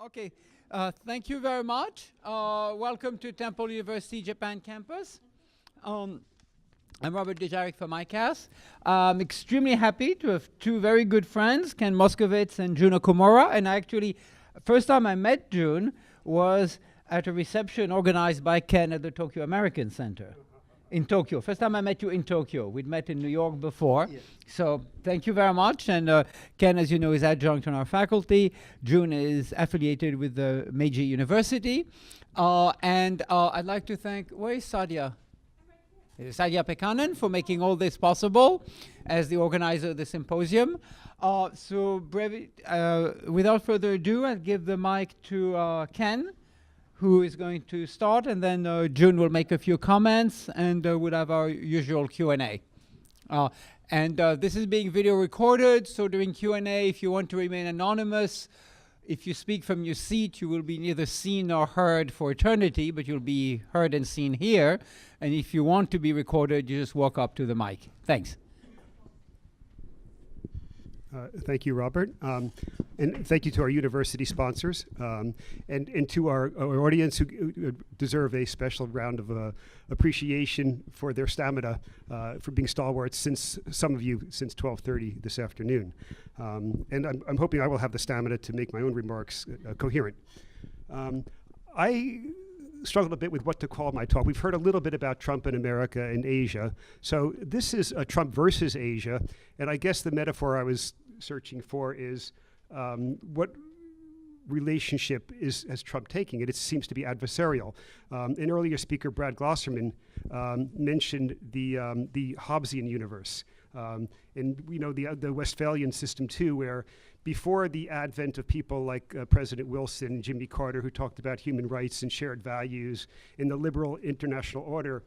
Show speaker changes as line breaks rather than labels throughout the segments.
Okay, thank you very much. Welcome to Temple University Japan campus. I'm Robert Dujarric from ICAS. I'm extremely happy to have two very good friends, Ken Moskowitz and Jun Okumura. And actually, first time I met Jun was at a reception organized by Ken at the Tokyo American Center in Tokyo. First time I met you in Tokyo. We'd met in New York before. Yes. So thank you very much. And Ken, as you know, is adjunct on our faculty. Jun is affiliated with the Meiji University. And I'd like to thank, where is Sadia? Sadia Pekanen for making all this possible as the organizer of the symposium. Without further ado, I'll give the mic to Ken, who is going to start, and then Jun will make a few comments, and we'll have our usual Q&A. This is being video recorded, so during Q&A, if you want to remain anonymous, if you speak from your seat, you will be neither seen nor heard for eternity, but you'll be heard and seen here. And if you want to be recorded, you just walk up to the mic. Thanks.
Thank you, Robert. And thank you to our university sponsors and to our audience who deserve a special round of appreciation for their stamina for being stalwarts since 12:30 this afternoon. And I'm hoping I will have the stamina to make my own remarks coherent. I struggled a bit with what to call my talk. We've heard a little bit about Trump in America and Asia. So this is Trump versus Asia. And I guess the metaphor I was searching for is what relationship has Trump taking? And it seems to be adversarial. An earlier speaker, Brad Glosserman, mentioned the Hobbesian universe. And we know the Westphalian system too, where before the advent of people like President Wilson and Jimmy Carter, who talked about human rights and shared values in the liberal international order,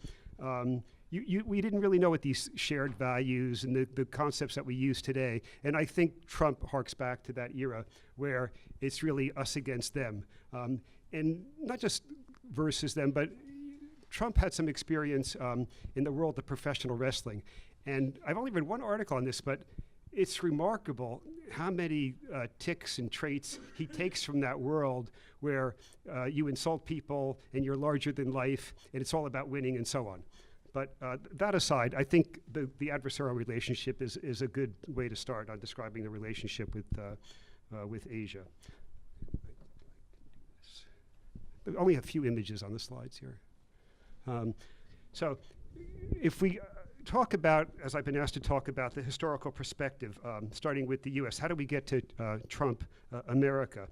we didn't really know what these shared values and the concepts that we use today. And I think Trump harks back to that era where it's really us against them. And not just versus them, but Trump had some experience in the world of professional wrestling. And I've only read one article on this, but it's remarkable how many tics and traits he takes from that world where you insult people and you're larger than life and it's all about winning and so on. But that aside, I think the adversarial relationship is a good way to start on describing the relationship with Asia. I only have a few images on the slides here. So if we talk about, as I've been asked to talk about, the historical perspective, starting with the US. How do we get to Trump America?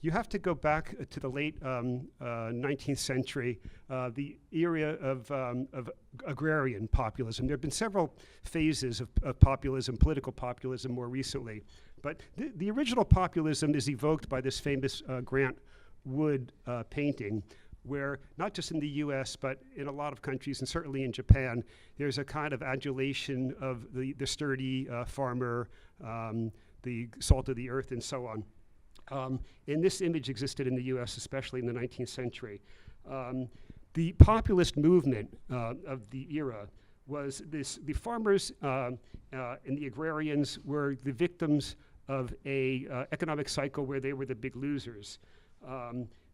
You have to go back to the late 19th century, the era of agrarian populism. There have been several phases of populism, political populism more recently. But the original populism is evoked by this famous Grant Wood painting, where not just in the US, but in a lot of countries, and certainly in Japan, there's a kind of adulation of the sturdy farmer, the salt of the earth, and so on. And this image existed in the US, especially in the 19th century. The populist movement of the era was the farmers and the agrarians were the victims of a economic cycle where they were the big losers.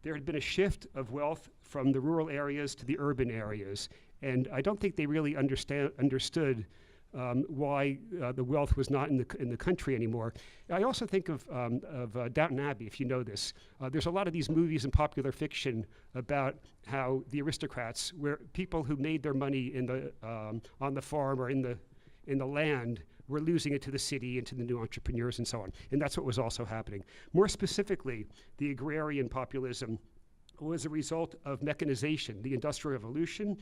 There had been a shift of wealth from the rural areas to the urban areas. And I don't think they really understood why the wealth was not in the country anymore. I also think of Downton Abbey, if you know this. There's a lot of these movies and popular fiction about how the aristocrats, where people who made their money on the farm or in the land, were losing it to the city and to the new entrepreneurs and so on. And that's what was also happening. More specifically, the agrarian populism was a result of mechanization, the Industrial Revolution,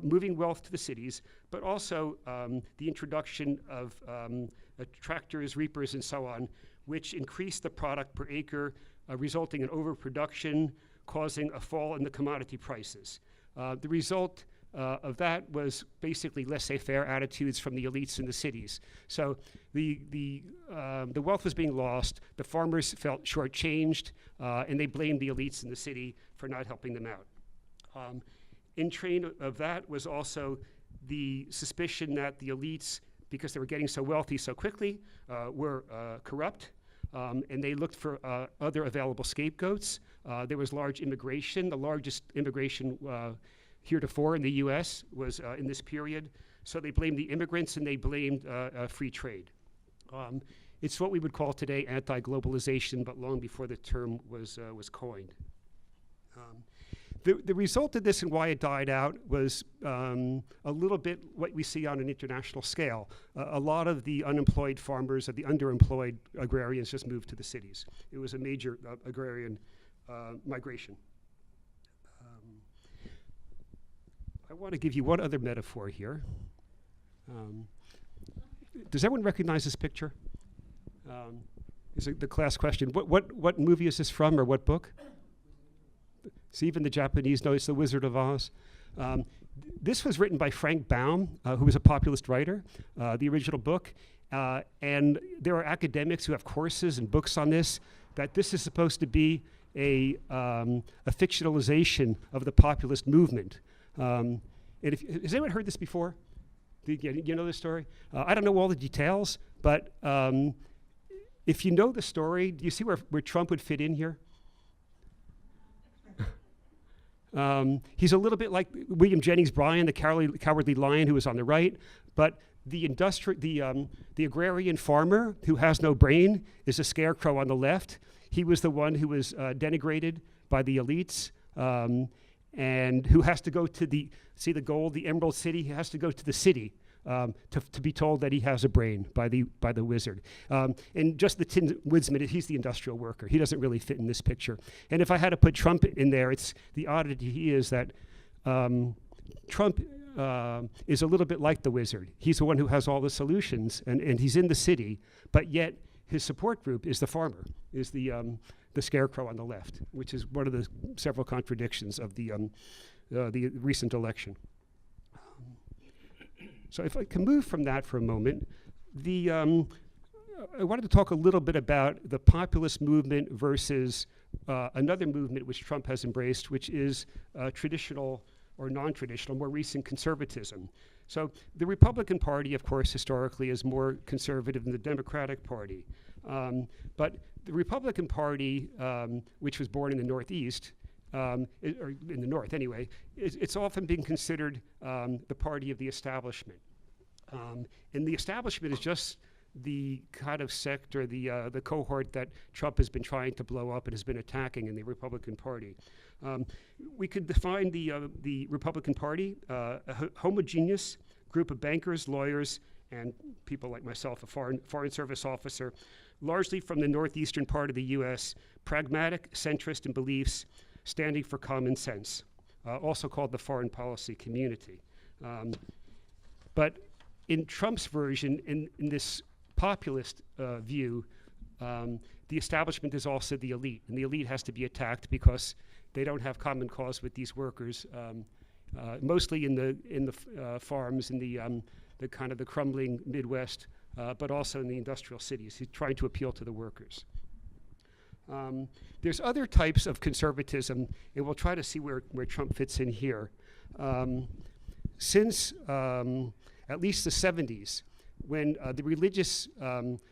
moving wealth to the cities, but also the introduction of tractors, reapers, and so on, which increased the product per acre, resulting in overproduction, causing a fall in the commodity prices. The result of that was basically laissez-faire attitudes from the elites in the cities. So the wealth was being lost, the farmers felt shortchanged, and they blamed the elites in the city for not helping them out. In train of that was also the suspicion that the elites, because they were getting so wealthy so quickly, were corrupt. and they looked for other available scapegoats. There was large immigration. The largest immigration heretofore in the US was in this period. So they blamed the immigrants and they blamed free trade. It's what we would call today anti-globalization, but long before the term was coined. The result of this and why it died out was a little bit what we see on an international scale. A lot of the unemployed farmers, or the underemployed agrarians, just moved to the cities. It was a major agrarian migration. I want to give you one other metaphor here. Does everyone recognize this picture? Is it the class question? What movie is this from, or what book? See, even the Japanese know it's The Wizard of Oz. This was written by Frank Baum, who was a populist writer, the original book. And there are academics who have courses and books on this, that this is supposed to be a fictionalization of the populist movement. And has anyone heard this before? You know this story? I don't know all the details, but if you know the story, do you see where Trump would fit in here? He's a little bit like William Jennings Bryan, the cowardly lion who was on the right, but the agrarian farmer who has no brain is a scarecrow on the left. He was the one who was denigrated by the elites, and who has to go to the gold, the Emerald City. He has to go to the city to be told that he has a brain by the wizard. And just the Tin Woodsman, he's the industrial worker. He doesn't really fit in this picture. And if I had to put Trump in there, it's the oddity is that Trump is a little bit like the wizard. He's the one who has all the solutions, and he's in the city, but yet his support group is the farmer, is the scarecrow on the left, which is one of the several contradictions of the recent election. So if I can move from that for a moment, I wanted to talk a little bit about the populist movement versus another movement which Trump has embraced, which is traditional or non-traditional, more recent conservatism. So the Republican Party, of course, historically is more conservative than the Democratic Party. But the Republican Party, which was born in the Northeast, or in the North anyway, it's often been considered the party of the establishment. And the establishment is just the kind of sect or the cohort that Trump has been trying to blow up and has been attacking in the Republican Party. We could define the Republican Party a homogeneous group of bankers, lawyers, and people like myself, a foreign service officer, largely from the northeastern part of the U.S., pragmatic, centrist in beliefs, standing for common sense, also called the foreign policy community. But in Trump's version, in this populist view, the establishment is also the elite, and the elite has to be attacked because they don't have common cause with these workers, mostly in the farms, in the kind of the crumbling Midwest, but also in the industrial cities. He's trying to appeal to the workers. There's other types of conservatism, and we'll try to see where Trump fits in here. Since at least the 70s, when the religious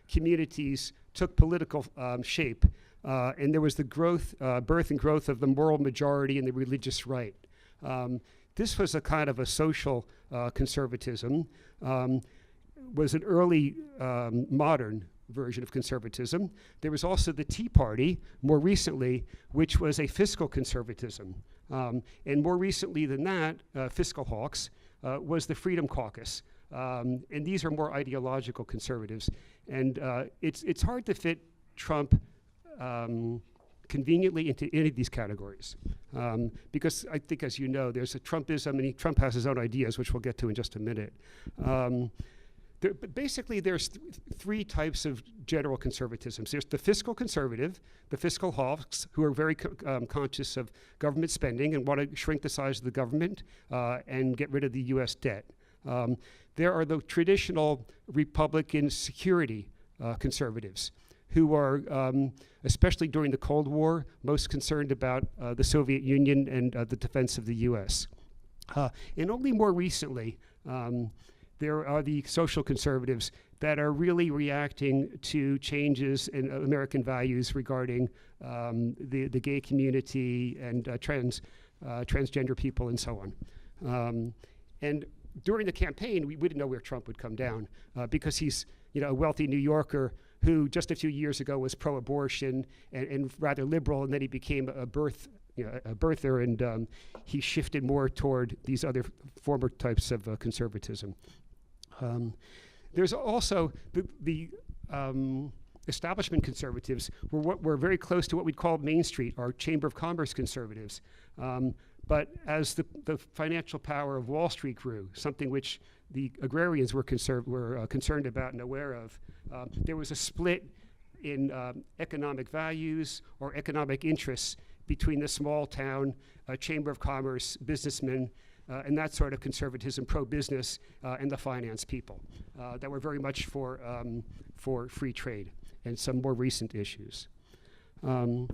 communities took political shape, and there was the birth and growth of the moral majority and the religious right. This was a kind of a social conservatism, was an early modern version of conservatism. There was also the Tea Party, more recently, which was a fiscal conservatism. And more recently than that, fiscal hawks, was the Freedom Caucus. And these are more ideological conservatives. And it's hard to fit Trump conveniently into any of these categories. Because I think, as you know, there's a Trumpism, and Trump has his own ideas, which we'll get to in just a minute. But basically, there's three types of general conservatisms. There's the fiscal conservative, the fiscal hawks, who are very conscious of government spending and want to shrink the size of the government and get rid of the U.S. debt. There are the traditional Republican security conservatives, who are, especially during the Cold War, most concerned about the Soviet Union and the defense of the U.S. And only more recently, there are the social conservatives that are really reacting to changes in American values regarding the gay community and transgender people and so on. And during the campaign, we didn't know where Trump would come down because he's a wealthy New Yorker who just a few years ago was pro-abortion and rather liberal, and then he became a birther, and he shifted more toward these other former types of conservatism. There's also the establishment conservatives were very close to what we'd call Main Street, or Chamber of Commerce conservatives. But as the financial power of Wall Street grew, something which the agrarians were concerned about and aware of, there was a split in economic values or economic interests between the small town Chamber of Commerce businessmen and that sort of conservatism, pro-business, and the finance people that were very much for free trade and some more recent issues. Let's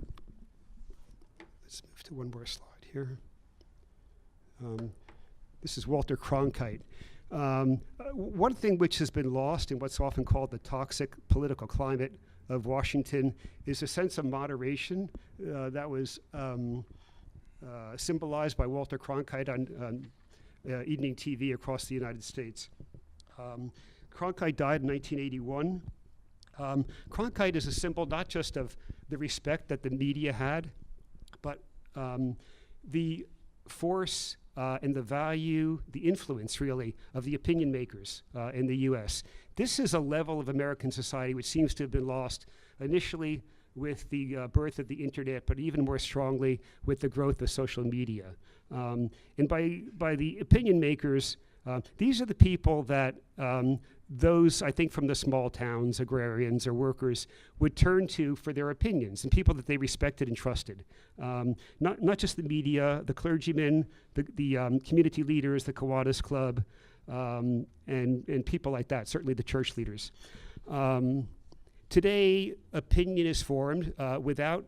move to one more slide here. This is Walter Cronkite. One thing which has been lost in what's often called the toxic political climate of Washington is a sense of moderation that was symbolized by Walter Cronkite on evening TV across the United States. Cronkite died in 1981. Cronkite is a symbol not just of the respect that the media had, but the force and the value, the influence, really, of the opinion makers in the U.S. This is a level of American society which seems to have been lost initially with the birth of the internet, but even more strongly with the growth of social media. And by the opinion makers, these are the people that those, I think, from the small towns, agrarians or workers, would turn to for their opinions, and people that they respected and trusted. Not just the media, the clergymen, the community leaders, the Kiwanis Club, and people like that, certainly the church leaders. Today, opinion is formed without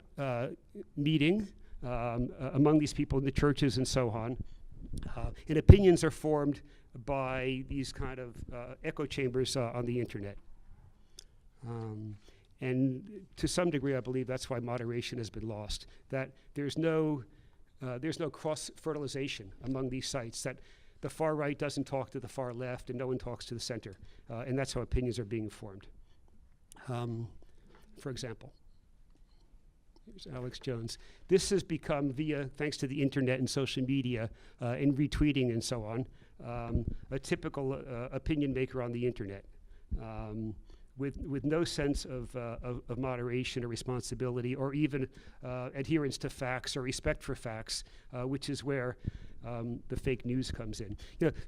meeting among these people in the churches and so on. And opinions are formed by these kind of echo chambers on the internet. And to some degree, I believe that's why moderation has been lost, that there's no cross-fertilization among these sites, that the far right doesn't talk to the far left and no one talks to the center. And that's how opinions are being formed. For example, here's Alex Jones. This has become, thanks to the internet and social media and retweeting and so on, a typical opinion maker on the internet with no sense of moderation or responsibility or even adherence to facts or respect for facts, which is where the fake news comes in.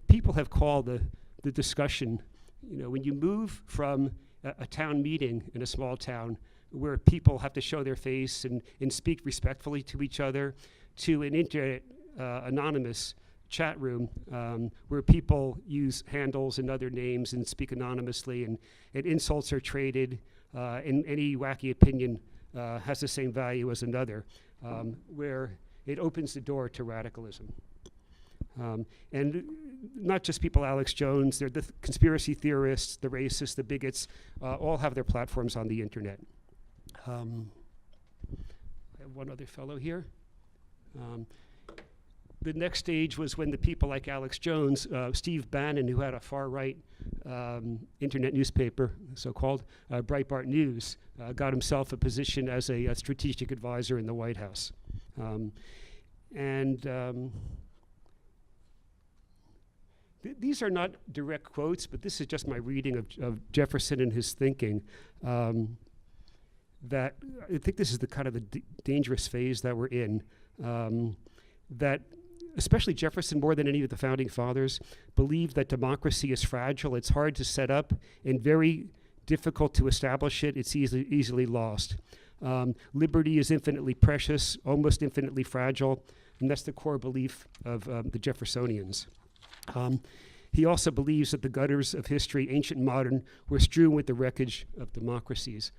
People have called the discussion, when you move from a town meeting in a small town where people have to show their face and speak respectfully to each other, to an internet anonymous chat room where people use handles and other names and speak anonymously, and insults are traded, and any wacky opinion has the same value as another, where it opens the door to radicalism. And not just people, Alex Jones, they're the conspiracy theorists, the racists, the bigots, all have their platforms on the internet. I have one other fellow here. The next stage was when the people like Alex Jones, Steve Bannon, who had a far-right internet newspaper, so-called Breitbart News, got himself a position as a strategic advisor in the White House. These are not direct quotes, but this is just my reading of Jefferson and his thinking. That I think this is the kind of the dangerous phase that we're in. That especially Jefferson, more than any of the founding fathers, believed that democracy is fragile. It's hard to set up and very difficult to establish it. It's easily lost. Liberty is infinitely precious, almost infinitely fragile, and that's the core belief of the Jeffersonians. He also believes that the gutters of history, ancient and modern, were strewn with the wreckage of democracies.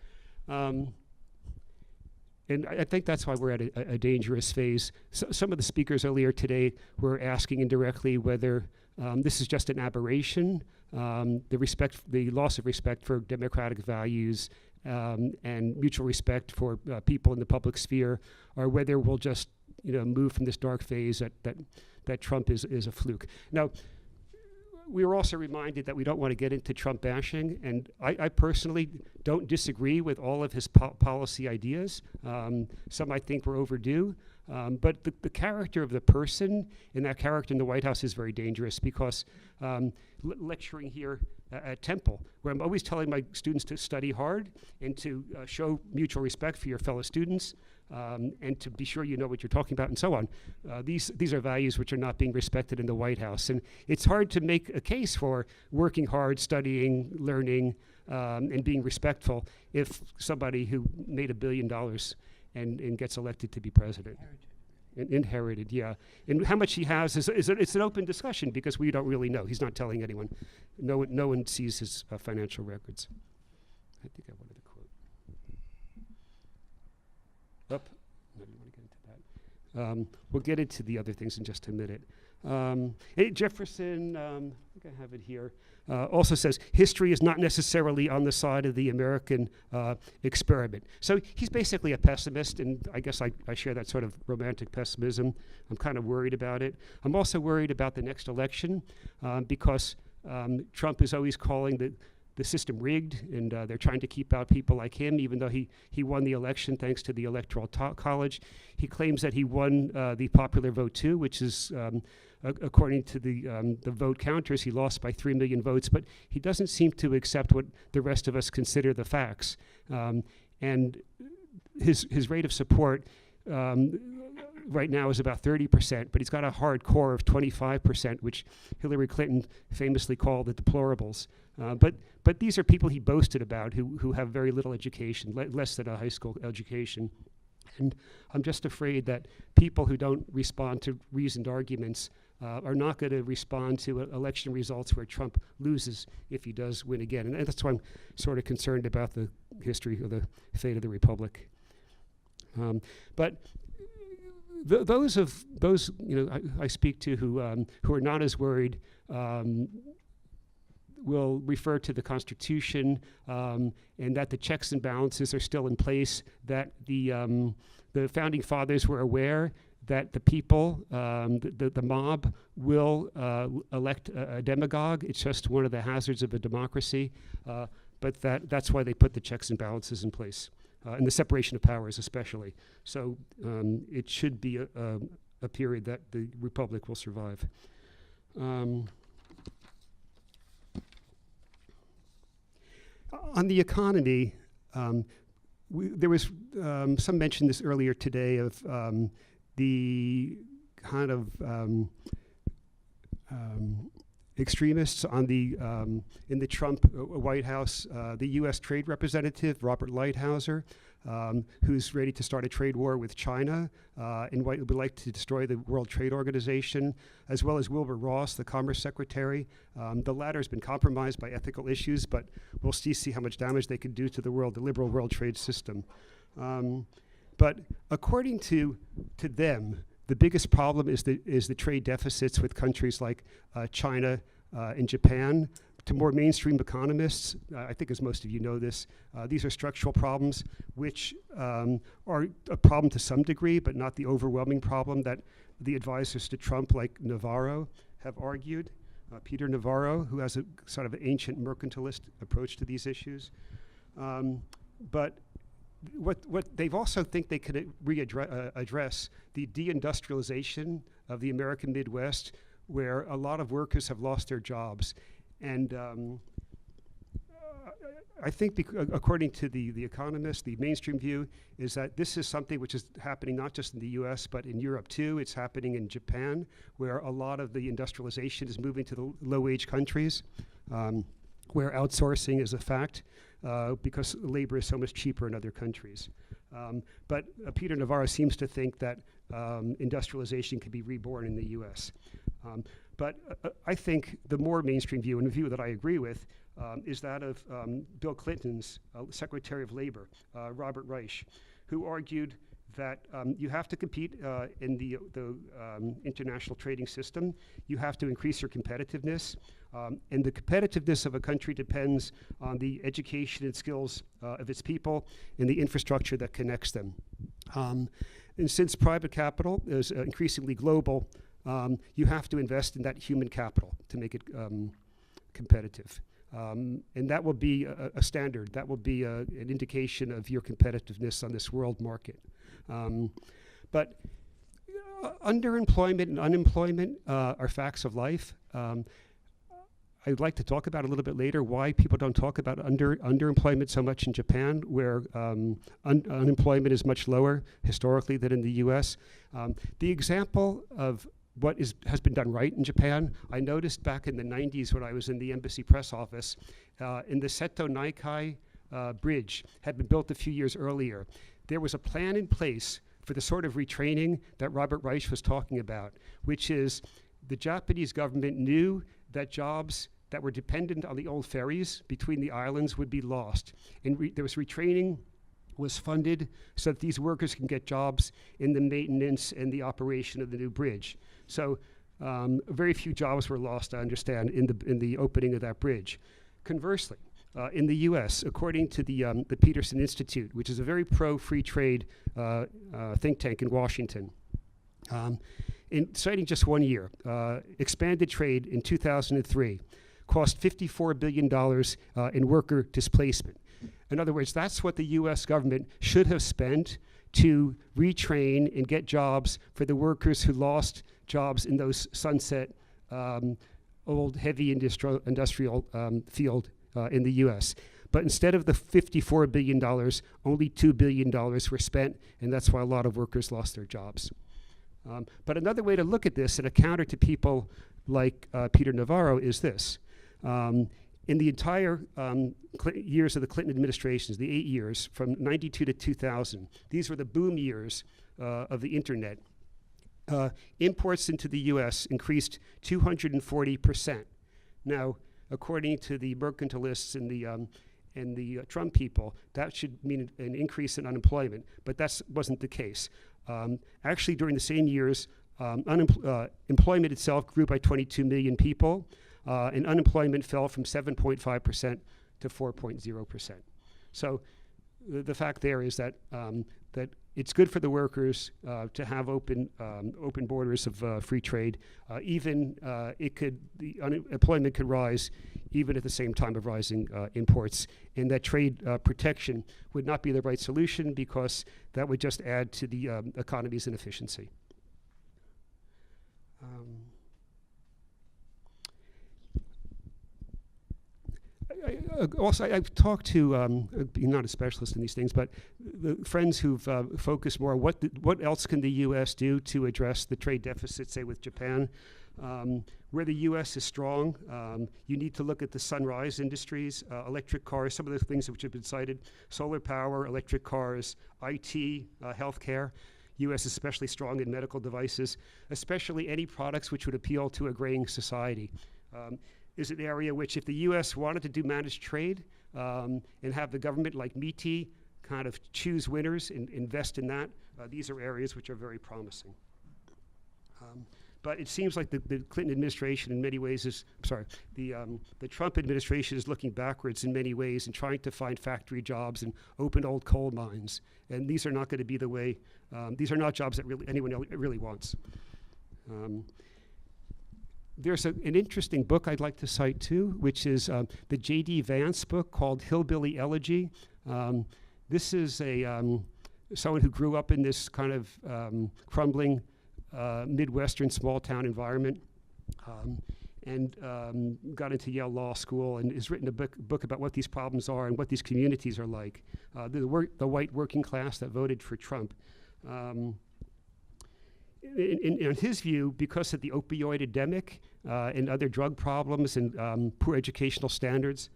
And I think that's why we're at a dangerous phase. So some of the speakers earlier today were asking indirectly whether this is just an aberration. The loss of respect for democratic values and mutual respect for people in the public sphere, or whether we'll just move from this dark phase that Trump is a fluke. Now, we were also reminded that we don't want to get into Trump bashing, and I personally don't disagree with all of his policy ideas. Some I think were overdue, but the character of the person and that character in the White House is very dangerous, because lecturing here at Temple, where I'm always telling my students to study hard and to show mutual respect for your fellow students, and to be sure you know what you're talking about and so on. These are values which are not being respected in the White House. And it's hard to make a case for working hard, studying, learning, and being respectful if somebody who made $1 billion and gets elected to be president. Inherited, yeah. And how much he has it's an open discussion, because we don't really know. He's not telling anyone. No one sees his financial records. I think I wanted to quote. No, you want to get into that. We'll get into the other things in just a minute. Jefferson, I think I have it here, also says, history is not necessarily on the side of the American experiment. So he's basically a pessimist, and I guess I share that sort of romantic pessimism. I'm kind of worried about it. I'm also worried about the next election, because Trump is always calling the system rigged, and they're trying to keep out people like him, even though he won the election thanks to the Electoral College. He claims that he won the popular vote too, which is, according to the vote counters, he lost by 3 million votes, but he doesn't seem to accept what the rest of us consider the facts. And his rate of support right now is about 30%, but he's got a hard core of 25%, which Hillary Clinton famously called the deplorables. But these are people he boasted about who have very little education, less than a high school education. And I'm just afraid that people who don't respond to reasoned arguments are not going to respond to election results where Trump loses if he does win again. And that's why I'm sort of concerned about the history or the fate of the Republic. But those I speak to who are not as worried will refer to the Constitution, and that the checks and balances are still in place, that the Founding Fathers were aware that the people, the mob, will elect a demagogue. It's just one of the hazards of a democracy, but that's why they put the checks and balances in place, and the separation of powers especially. So it should be a period that the Republic will survive. On the economy, there was some mention this earlier today of the kind of extremists on the in the Trump White House, the U.S. Trade Representative Robert Lighthizer, who's ready to start a trade war with China and would like to destroy the World Trade Organization, as well as Wilbur Ross, the Commerce Secretary. The latter has been compromised by ethical issues, but we'll see how much damage they could do to the liberal world trade system. But according to them, the biggest problem is the trade deficits with countries like China and Japan. To more mainstream economists, I think as most of you know this, these are structural problems which are a problem to some degree, but not the overwhelming problem that the advisors to Trump, like Navarro, have argued. Peter Navarro, who has a sort of ancient mercantilist approach to these issues. But what they also think they could address the deindustrialization of the American Midwest, where a lot of workers have lost their jobs. And I think according to the economists, the mainstream view is that this is something which is happening not just in the US, but in Europe too. It's happening in Japan, where a lot of the industrialization is moving to the low-wage countries, where outsourcing is a fact, because labor is so much cheaper in other countries. But Peter Navarro seems to think that industrialization can be reborn in the US. But I think the more mainstream view, and the view that I agree with, is that of Bill Clinton's Secretary of Labor, Robert Reich, who argued that you have to compete in the international trading system. You have to increase your competitiveness. And the competitiveness of a country depends on the education and skills of its people and the infrastructure that connects them. And since private capital is increasingly global, you have to invest in that human capital to make it competitive. And that will be a standard. That will be an indication of your competitiveness on this world market. But underemployment and unemployment are facts of life. I'd like to talk about a little bit later why people don't talk about underemployment so much in Japan, where unemployment is much lower historically than in the US. The example of what has been done right in Japan, I noticed back in the 90s when I was in the embassy press office, in the Seto Naikai bridge had been built a few years earlier. There was a plan in place for the sort of retraining that Robert Reich was talking about, which is the Japanese government knew that jobs that were dependent on the old ferries between the islands would be lost. And there was retraining was funded so that these workers can get jobs in the maintenance and the operation of the new bridge. So very few jobs were lost, I understand, in the opening of that bridge. Conversely, in the US, according to the Peterson Institute, which is a very pro-free trade think tank in Washington, in citing just 1 year, expanded trade in 2003 cost $54 billion in worker displacement. In other words, that's what the US government should have spent to retrain and get jobs for the workers who lost jobs in those sunset old heavy industrial field in the US. But instead of the $54 billion, only $2 billion were spent, and that's why a lot of workers lost their jobs. But another way to look at this, and a counter to people like Peter Navarro, is this. In the entire years of the Clinton administrations, the 8 years, from 92 to 2000, these were the boom years of the internet. Imports into the US increased 240%. Now, according to the mercantilists and the Trump people, that should mean an increase in unemployment, but that wasn't the case. Actually, during the same years, employment itself grew by 22 million people, and unemployment fell from 7.5% to 4.0%. So the fact there is that that it's good for the workers to have open borders of free trade. The unemployment could rise even at the same time of rising imports, and that trade protection would not be the right solution because that would just add to the economy's inefficiency. I've talked to, I'm not a specialist in these things, but the friends who've focused more on what else can the U.S. do to address the trade deficit, say, with Japan. Where the U.S. is strong, you need to look at the sunrise industries, electric cars, some of the things which have been cited, solar power, electric cars, IT, healthcare. U.S. is especially strong in medical devices, especially any products which would appeal to a graying society. Is an area which, if the U.S. wanted to do managed trade and have the government like Meiji kind of choose winners and invest in that, these are areas which are very promising. But it seems like the Clinton administration in many ways is, the Trump administration is looking backwards in many ways and trying to find factory jobs and open old coal mines. And these are not going to be the way, these are not jobs that anyone really wants. There's an interesting book I'd like to cite too, which is the J.D. Vance book called Hillbilly Elegy. This is someone who grew up in this kind of crumbling Midwestern small town environment and got into Yale Law School and has written a book about what these problems are and what these communities are like. The white working class that voted for Trump. In his view, because of the opioid epidemic and other drug problems and poor educational standards,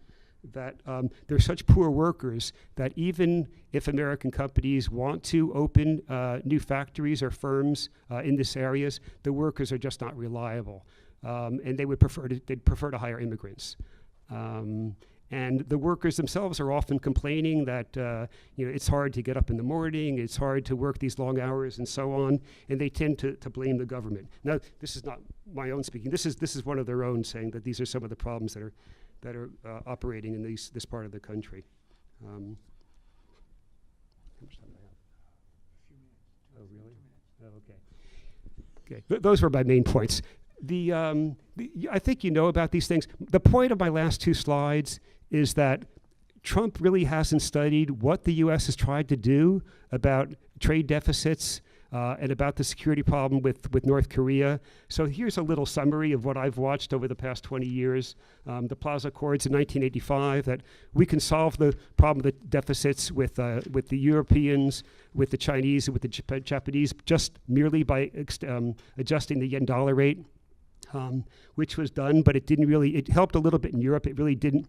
that there's such poor workers that even if American companies want to open new factories or firms in these areas, the workers are just not reliable, and they'd prefer to hire immigrants. And the workers themselves are often complaining that it's hard to get up in the morning, it's hard to work these long hours and so on, and they tend to blame the government. Now, this is not my own speaking. This is one of their own saying that these are some of the problems that are operating in this part of the country. How much time do I have? A few minutes. Oh, really? Oh, okay. Okay, those were my main points. I think you know about these things. The point of my last two slides is that Trump really hasn't studied what the U.S. has tried to do about trade deficits and about the security problem with North Korea. So here's a little summary of what I've watched over the past 20 years. The Plaza Accords in 1985, that we can solve the problem of the deficits with the Europeans, with the Chinese, and with the Japanese just merely by adjusting the yen-dollar rate, which was done, but it helped a little bit in Europe. It really didn't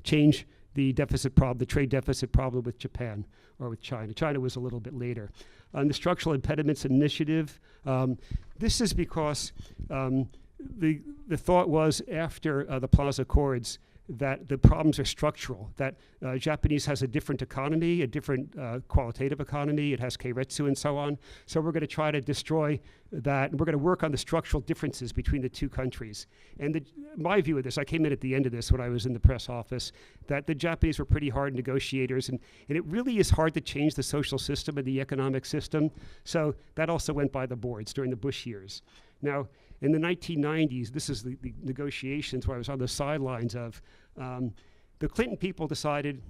change the deficit problem, the trade deficit problem with Japan or with China. China was a little bit later. On the Structural Impediments Initiative, this is because the thought was after the Plaza Accords that the problems are structural, that Japanese has a different economy, a different qualitative economy, it has keiretsu and so on. So we're going to try to destroy that, and we're going to work on the structural differences between the two countries. And my view of this, I came in at the end of this when I was in the press office, that the Japanese were pretty hard negotiators, and it really is hard to change the social system and the economic system. So that also went by the boards during the Bush years. Now, in the 1990s, this is the negotiations where I was on the sidelines of, the Clinton people decided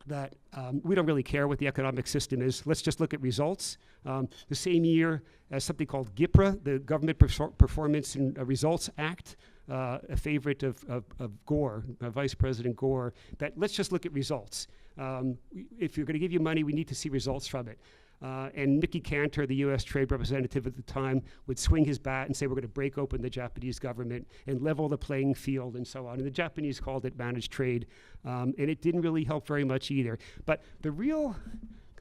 that we don't really care what the economic system is. Let's just look at results. The same year as something called GIPRA, the Government Performance and Results Act, a favorite of Gore, Vice President Gore, that let's just look at results. If you're going to give you money, we need to see results from it. And Mickey Cantor, the U.S. trade representative at the time, would swing his bat and say, we're going to break open the Japanese government and level the playing field and so on. And the Japanese called it managed trade. And it didn't really help very much either. But the real,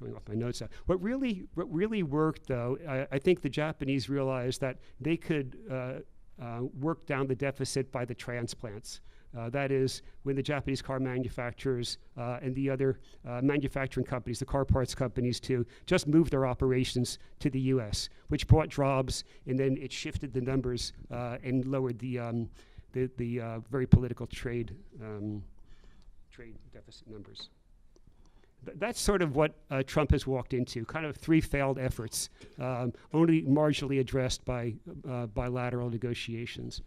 going off my notes now, what really worked, though, I think the Japanese realized that they could work down the deficit by the transplants. That is, when the Japanese car manufacturers and the other manufacturing companies, the car parts companies too, just moved their operations to the U.S., which brought jobs, and then it shifted the numbers and lowered the very political trade deficit numbers. That's sort of what Trump has walked into, kind of three failed efforts, only marginally addressed by bilateral negotiations.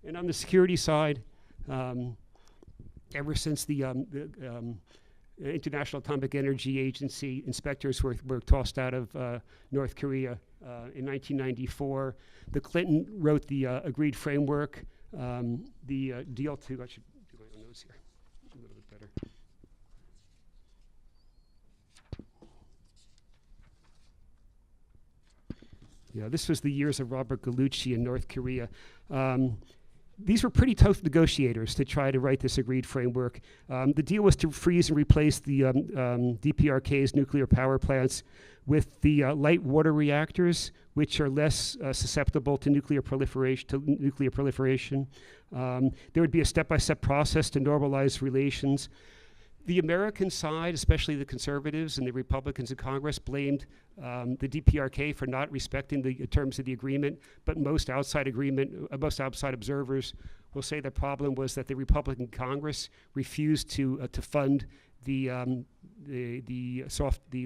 And on the security side, ever since the International Atomic Energy Agency inspectors were tossed out of North Korea in 1994, the Clinton wrote the agreed framework, the deal to, I should do my own notes here, a little bit better. Yeah, this was the years of Robert Gallucci in North Korea. These were pretty tough negotiators to try to write this agreed framework. The deal was to freeze and replace the DPRK's nuclear power plants with the light water reactors, which are less susceptible to nuclear proliferation. There would be a step-by-step process to normalize relations. The American side, especially the conservatives and the Republicans in Congress, blamed the DPRK for not respecting the terms of the agreement, but most outside observers will say the problem was that the Republican Congress refused to fund the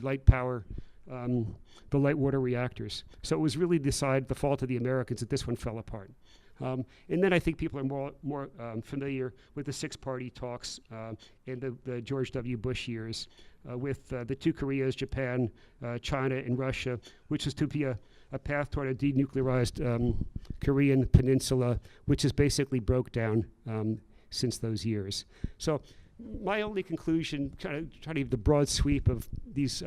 light power, the light water reactors. So it was really the fault of the Americans that this one fell apart. And then I think people are more familiar with the six-party talks in the George W. Bush years with the two Koreas, Japan, China, and Russia, which is to be a path toward a denuclearized Korean peninsula, which has basically broke down since those years. So my only conclusion, trying to give the broad sweep of these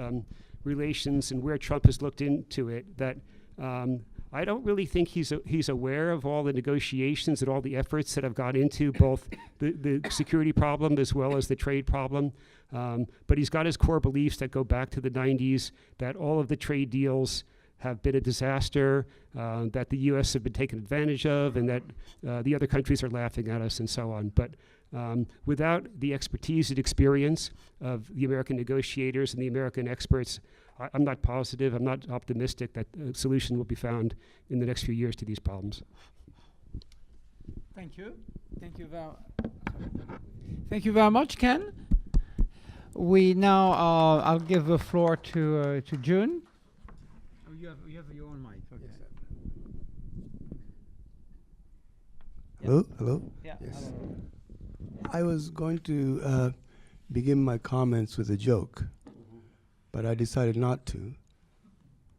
relations and where Trump has looked into it, that I don't really think he's aware of all the negotiations and all the efforts that have gone into both the security problem as well as the trade problem. But he's got his core beliefs that go back to the 90s, that all of the trade deals have been a disaster, that the U.S. have been taken advantage of, and that the other countries are laughing at us and so on. But without the expertise and experience of the American negotiators and the American experts, I'm not positive, I'm not optimistic that a solution will be found in the next few years to these problems.
Thank you. Thank you very much, Ken. We now, I'll give the floor to June. Oh, you have your own mic. Okay.
Hello? Hello?
Yeah.
Yes.
Hello.
I was going to begin my comments with a joke, but I decided not to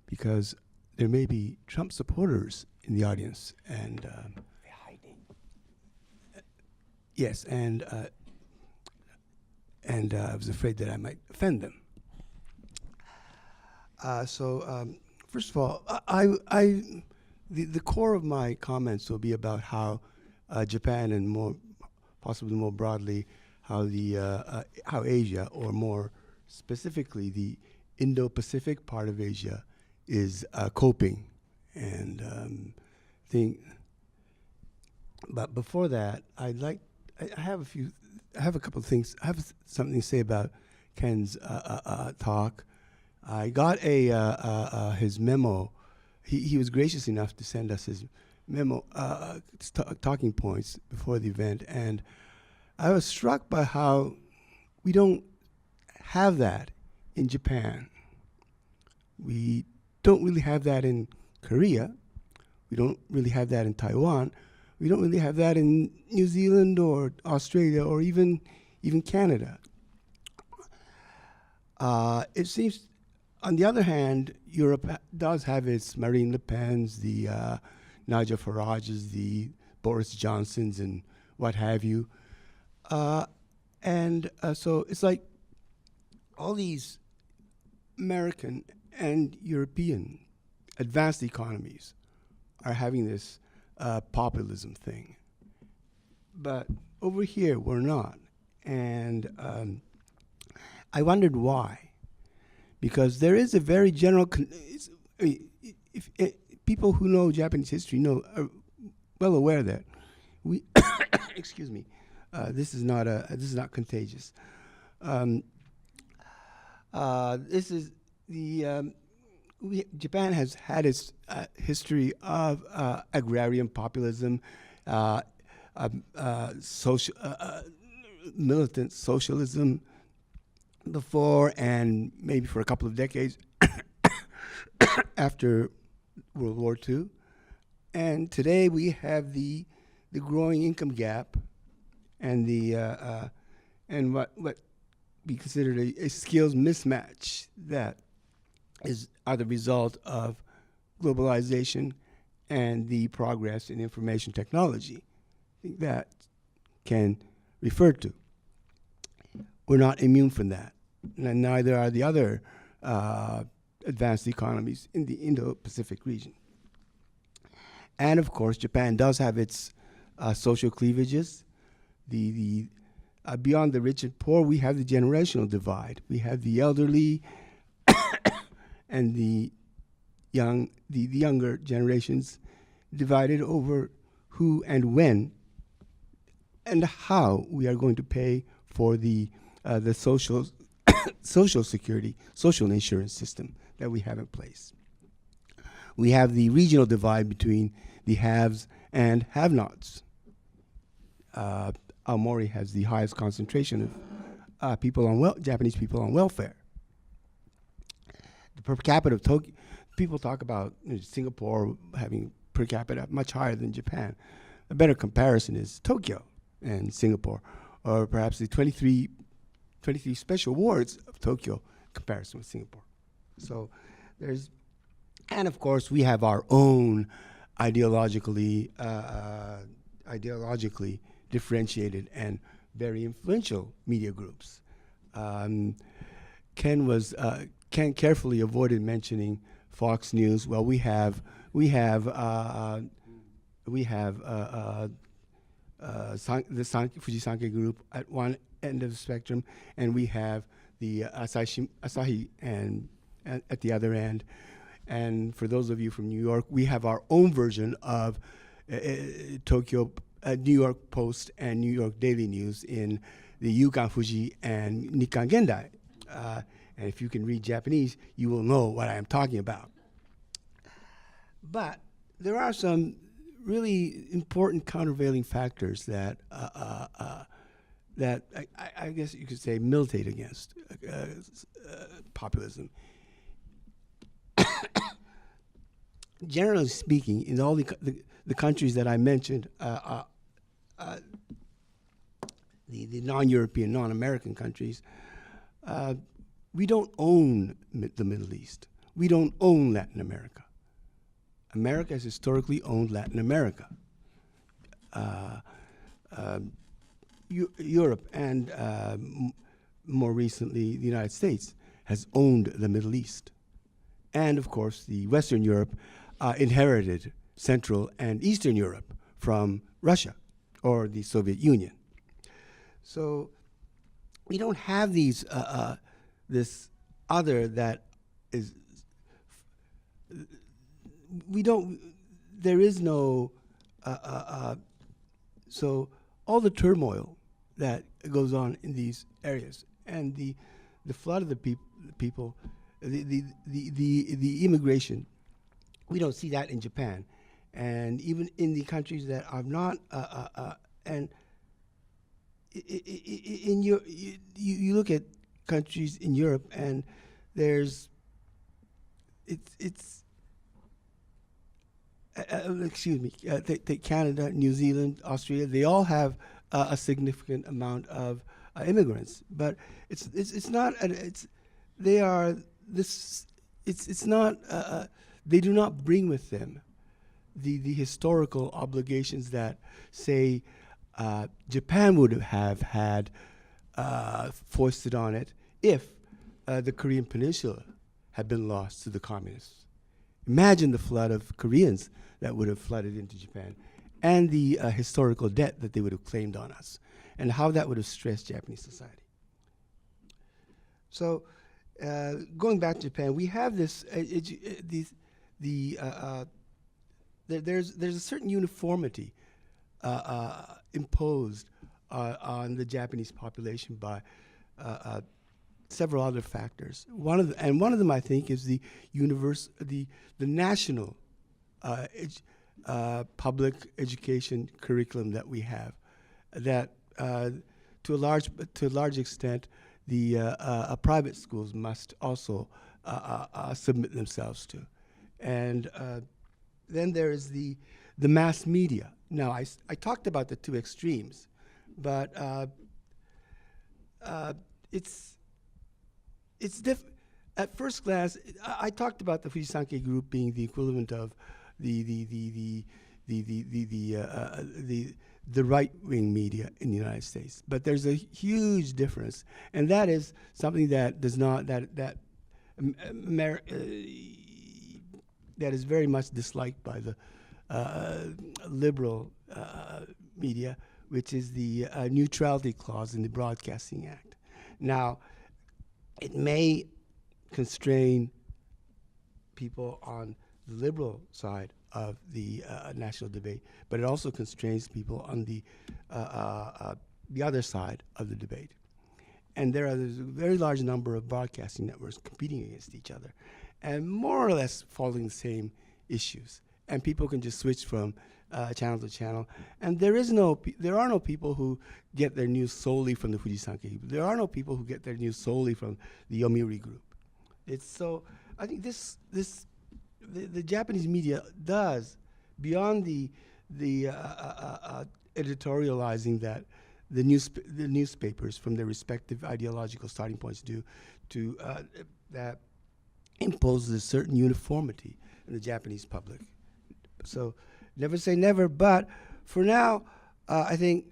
because there may be Trump supporters in the audience, and they're hiding. Yes, and I was afraid that I might offend them. First of all, the core of my comments will be about how Japan and possibly more broadly, how Asia, or more specifically the Indo-Pacific part of Asia, is coping, and But before that, I have a couple of things. I have something to say about Ken's talk. I got his memo. He was gracious enough to send us his memo, talking points before the event, and I was struck by how we don't have that in Japan. We don't really have that in Korea. We don't really have that in Taiwan. We don't really have that in New Zealand or Australia or even Canada. It seems, on the other hand, Europe does have its Marine Le Pens, the Nigel Farages, the Boris Johnsons, and what have you. So it's like all these American and European advanced economies are having this populism thing. But over here, we're not. And I wondered why. Because there is a very general, people who know Japanese history are well aware that we, excuse me, this is not contagious. Japan has had its history of agrarian populism, militant socialism before, and maybe for a couple of decades after World War II. And today we have the growing income gap and and what be considered a skills mismatch that are the result of globalization and the progress in information technology. I think that can refer to. We're not immune from that, and neither are the other advanced economies in the Indo-Pacific region. And of course, Japan does have its social cleavages. Beyond the rich and poor, we have the generational divide. We have the elderly and the younger generations divided over who and when and how we are going to pay for the social security, social insurance system that we have in place. We have the regional divide between the haves and have-nots. Aomori has the highest concentration of Japanese people on welfare. The per capita of Tokyo, people talk about Singapore having per capita much higher than Japan. A better comparison is Tokyo and Singapore, or perhaps the 23 special wards of Tokyo in comparison with Singapore. So and of course we have our own ideologically differentiated and very influential media groups. Ken carefully avoided mentioning Fox News. Well, we have the Fujisankei Group at one end of the spectrum, and we have the Asahi and at the other end. And for those of you from New York, we have our own version of New York Post and New York Daily News in the Yukan Fuji and Nikkan Gendai. And if you can read Japanese, you will know what I am talking about. But there are some really important countervailing factors that that I guess you could say militate against populism. Generally speaking, in all the countries that I mentioned, the non-European, non-American countries, we don't own the Middle East. We don't own Latin America. America has historically owned Latin America. Europe and more recently the United States has owned the Middle East. And of course, the Western Europe inherited Central and Eastern Europe from Russia or the Soviet Union. So we don't have these this other that is there is no so all the turmoil that goes on in these areas and the flood of the people, the immigration, we don't see that in Japan, and even in the countries that are not and in you look at countries in Europe and there's excuse me, take Canada, New Zealand, Australia. They all have a significant amount of immigrants, but it's not. They are this. It's not. They do not bring with them the historical obligations that, say, Japan would have had foisted on it if the Korean Peninsula had been lost to the communists. Imagine the flood of Koreans that would have flooded into Japan and the historical debt that they would have claimed on us and how that would have stressed Japanese society. So going back to Japan, we have this, there's a certain uniformity imposed on the Japanese population by several other factors. One of them, I think, is the national public education curriculum that we have. That to a large extent, the private schools must also submit themselves to, and then there is the mass media. Now, I talked about the two extremes, but it's at first glance. I talked about the Fujisankei group being the equivalent of the right-wing media in the United States, but there's a huge difference, and that is something that does not that is very much disliked by the liberal media, which is the neutrality clause in the Broadcasting Act. Now, it may constrain people on the liberal side of the national debate, but it also constrains people on the other side of the debate. And there's a very large number of broadcasting networks competing against each other, and more or less following the same issues. And people can just switch from channel to channel. And there are no people who get their news solely from the Fujisankei. There are no people who get their news solely from the Yomiuri group. I think the Japanese media does, beyond the editorializing that the newspapers from their respective ideological starting points do, to that imposes a certain uniformity in the Japanese public. So never say never, but for now, I think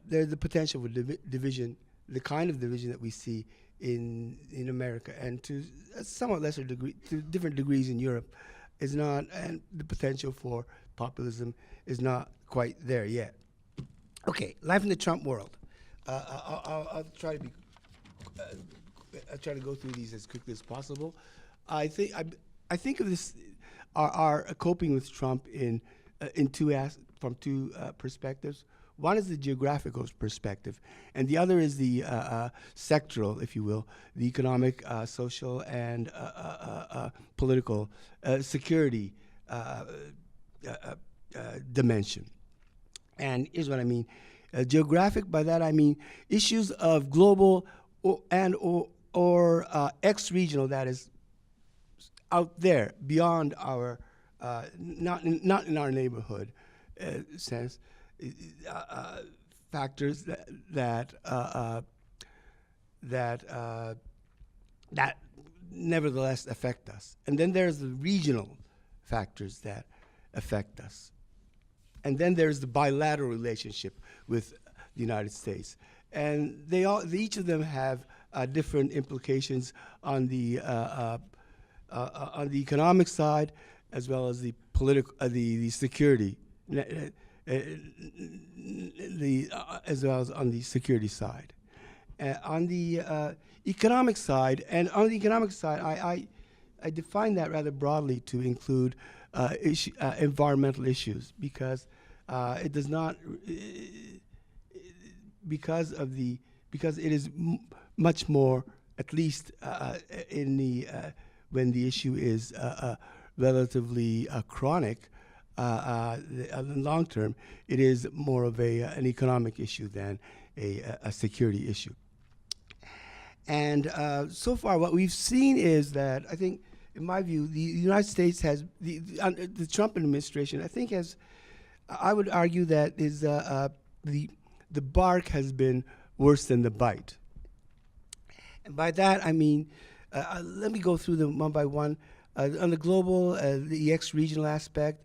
there's the potential for division, the kind of division that we see in America, and to a somewhat lesser degree, to different degrees in Europe, is not, and the potential for populism is not quite there yet. Okay, life in the Trump world. I'll try to go through these as quickly as possible. I think I think of this, our coping with Trump from two perspectives. One is the geographical perspective, and the other is the sectoral, if you will, the economic, social, and political security dimension. And here's what I mean. Geographic, by that I mean issues of global or ex-regional, that is out there, beyond our, not in our neighborhood sense, factors that nevertheless affect us. And then there's the regional factors that affect us. And then there's the bilateral relationship with the United States. And each of them have different implications on the economic side, as well as the political, the security, as well as on the security side. On the economic side, I define that rather broadly to include environmental issues, because it does not, because it is much more, at least when the issue is relatively chronic, in the long term, it is more of an economic issue than a security issue. And so far, what we've seen is that, I think, in my view, the United States has, the Trump administration, I think, I would argue that the bark has been worse than the bite. And by that, I mean, let me go through them one by one. On the global, the ex-regional aspect,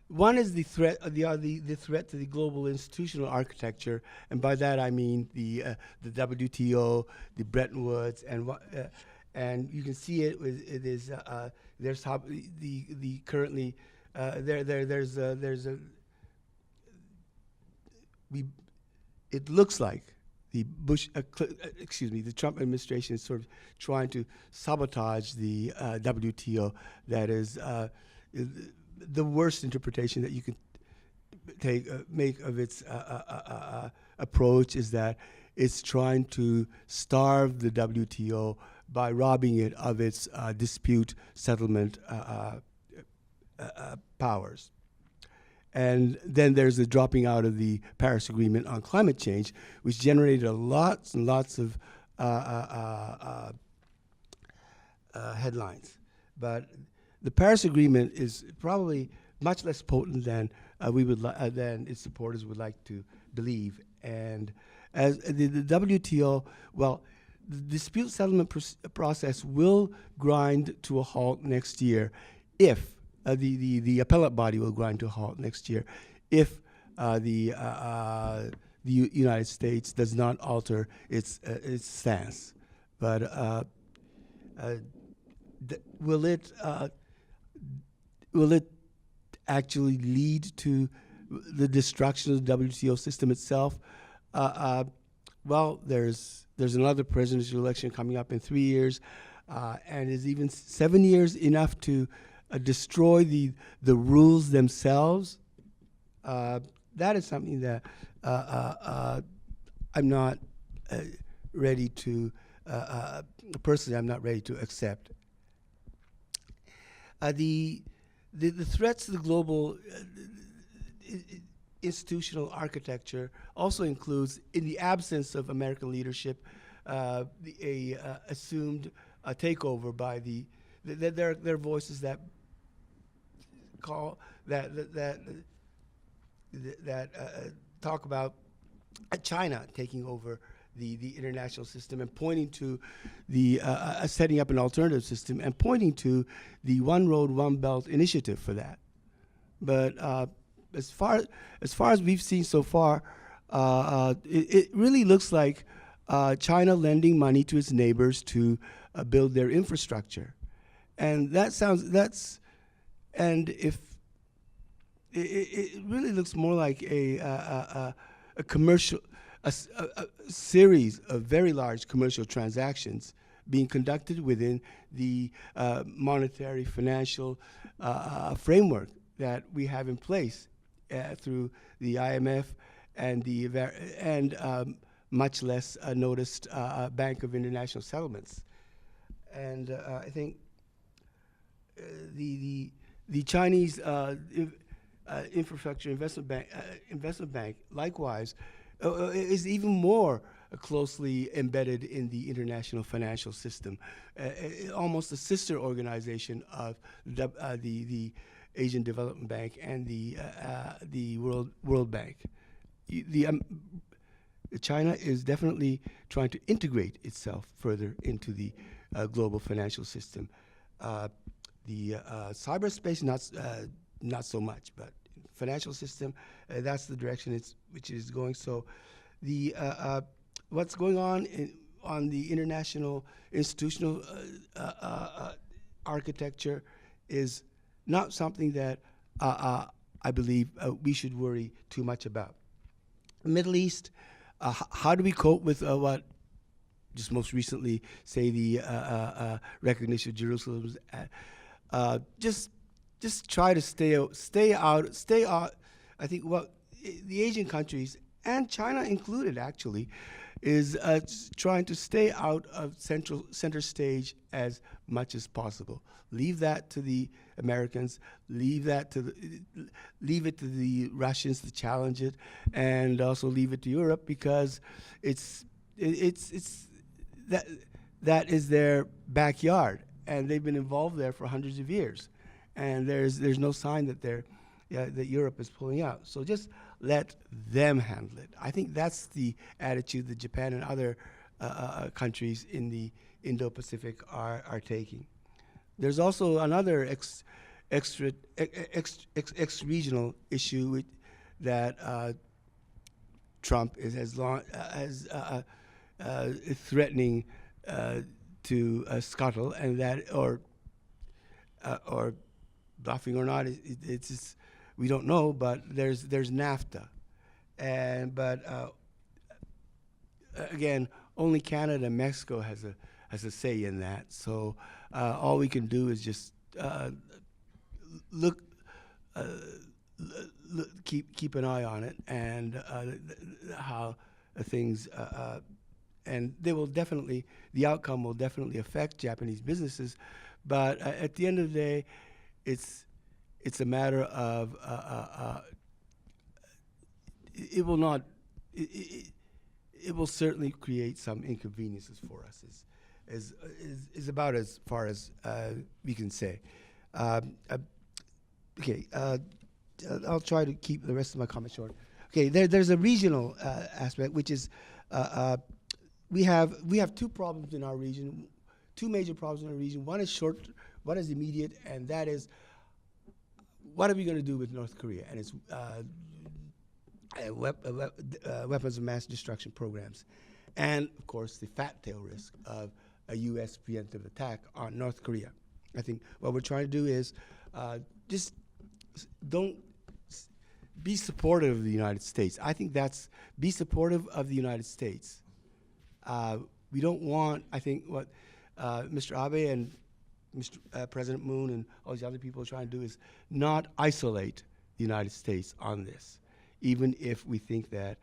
one is the threat, the threat to the global institutional architecture, and by that I mean the WTO, the Bretton Woods, and you can see it. It is there's how the currently there's a it looks like the the Trump administration is sort of trying to sabotage the WTO. That is the worst interpretation that you can make of its approach is that it's trying to starve the WTO by robbing it of its dispute settlement powers. And then there's the dropping out of the Paris Agreement on climate change, which generated lots and lots of headlines. But the Paris Agreement is probably much less potent than than its supporters would like to believe. And as the WTO, well, the dispute settlement process will grind to a halt next year if the appellate body will grind to a halt next year if the United States does not alter its stance. But will it actually lead to the destruction of the WTO system itself? Well, there's another presidential election coming up in 3 years, and is even 7 years enough to destroy the rules themselves? That is something that I'm not ready to, personally, I'm not ready to accept. The threats to the global institutional architecture also includes, in the absence of American leadership, assumed takeover by there are voices that call that talk about China taking over the international system and pointing to the setting up an alternative system and pointing to the One Road, One Belt initiative for that. But as far as we've seen so far, it really looks like China lending money to its neighbors to build their infrastructure, and if it really looks more like a commercial, a series of very large commercial transactions being conducted within the monetary financial framework that we have in place through the IMF and much less noticed Bank of International Settlements. And I think the Chinese Infrastructure Investment Bank likewise is even more closely embedded in the international financial system, almost a sister organization of the Asian Development Bank and the World Bank. China is definitely trying to integrate itself further into the global financial system. The cyberspace, not so much, but financial system, that's the direction which is going. So the what's going on the international institutional architecture is not something that I believe we should worry too much about. Middle East, how do we cope with what just most recently, say, the recognition of Jerusalem? Just try to stay out. I think what the Asian countries, and China included actually, is trying to stay out of center stage as much as possible. Leave that to the Americans. Leave it to the Russians to challenge it, and also leave it to Europe, because that is their backyard, and they've been involved there for hundreds of years, and there's no sign that that Europe is pulling out. So just let them handle it. I think that's the attitude that Japan and other countries in the Indo-Pacific are taking. There's also another ex-regional issue that Trump is threatening to scuttle, and that or bluffing or not, it's just, we don't know. But there's NAFTA, but again, only Canada and Mexico has a say in that. So all we can do is just keep an eye on it, and how things. And the outcome will definitely affect Japanese businesses, but at the end of the day, it's a matter of it will certainly create some inconveniences for us. Is about as far as we can say. Okay, I'll try to keep the rest of my comments short. Okay, there's a regional aspect, which is we have two problems in our region, two major problems in our region. One is short, one is immediate, and that is, what are we going to do with North Korea and its weapons of mass destruction programs, and of course the fat tail risk of a U.S. preemptive attack on North Korea. I think what we're trying to do is just don't be supportive of the United States. I think be supportive of the United States. We don't want, I think, what Mr. Abe and Mr. President Moon and all these other people are trying to do is not isolate the United States on this, even if we think that,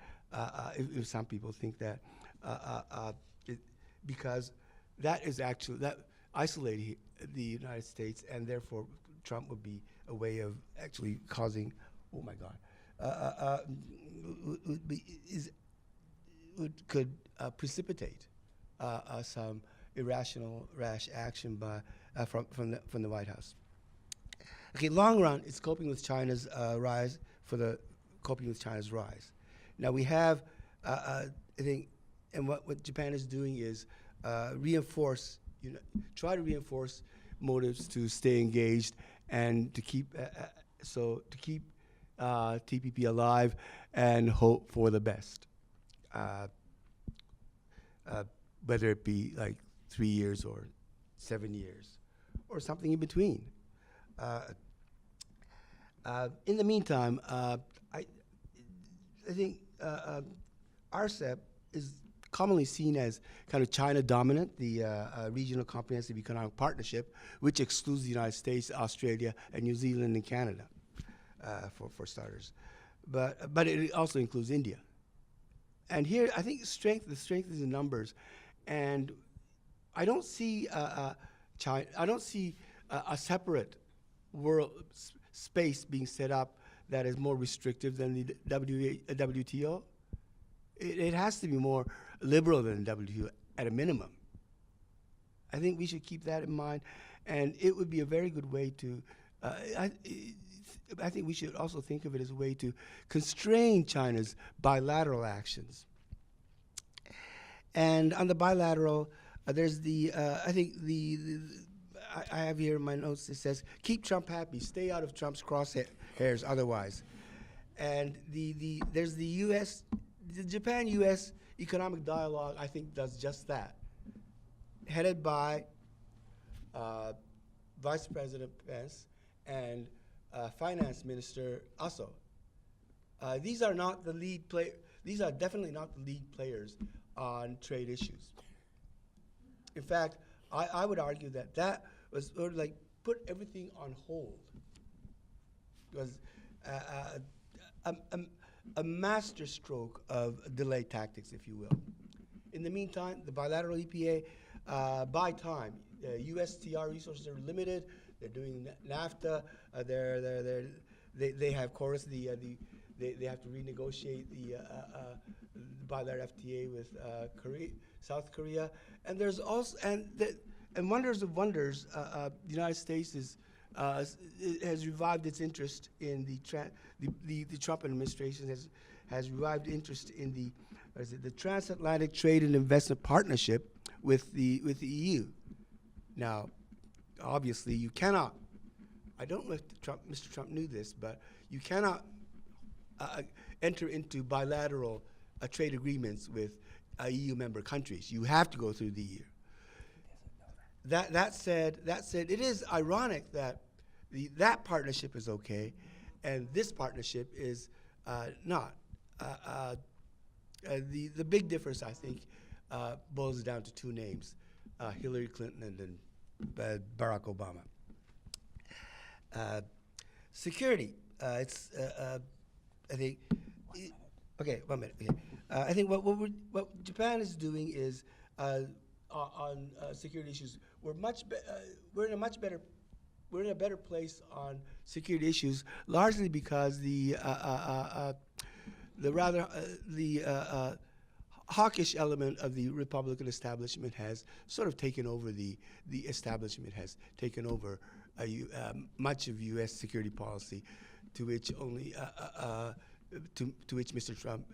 if some people think that, because that is actually, that isolating the United States, and therefore Trump would be a way of actually causing, oh my God, could precipitate some irrational, rash action from the White House. Okay, long run, it's coping with China's rise, coping with China's rise. Now we have, I think, and what Japan is doing is try to reinforce motives to stay engaged and to keep TPP alive and hope for the best. Whether it be like 3 years or 7 years or something in between. In the meantime, I think RCEP is commonly seen as kind of China dominant, the Regional Comprehensive Economic Partnership, which excludes the United States, Australia, and New Zealand and Canada, for starters. But it also includes India. And here, I think the strength is in numbers. And I don't see China, I don't see a separate world space being set up that is more restrictive than the WTO. It has to be more liberal than the WTO at a minimum. I think we should keep that in mind, and it would be a very good way to, I think we should also think of it as a way to constrain China's bilateral actions. And on the bilateral, there's the, I think I have here in my notes, it says, keep Trump happy, stay out of Trump's crosshairs otherwise. And there's the Japan-US economic dialogue, I think, does just that. Headed by Vice President Pence and Finance Minister Aso. These are not the lead these are definitely not the lead players on trade issues. In fact, I would argue that was sort of like put everything on hold. It was a masterstroke of delay tactics, if you will. In the meantime, the bilateral EPA buy time. USTR resources are limited. They're doing NAFTA. They have chorus. They have to renegotiate the bilateral FTA with South Korea. And there's also and wonders of wonders, the United States has revived its interest in the Trump administration has revived interest in the Transatlantic Trade and Investment Partnership with the EU. Now, obviously, you cannot. I don't know if Mr. Trump knew this, but you cannot enter into bilateral trade agreements with EU member countries. You have to go through the EU. That said, it is ironic that that partnership is okay, and this partnership is not. The big difference, I think, boils down to two names: Hillary Clinton and Barack Obama. Security. It's. I think. Okay, 1 minute. Okay. I think what Japan is doing is on security issues. We're in a better place on security issues, largely because the hawkish element of the Republican establishment has sort of taken over the establishment has taken over much of U.S. security policy, to which only to which Mr. Trump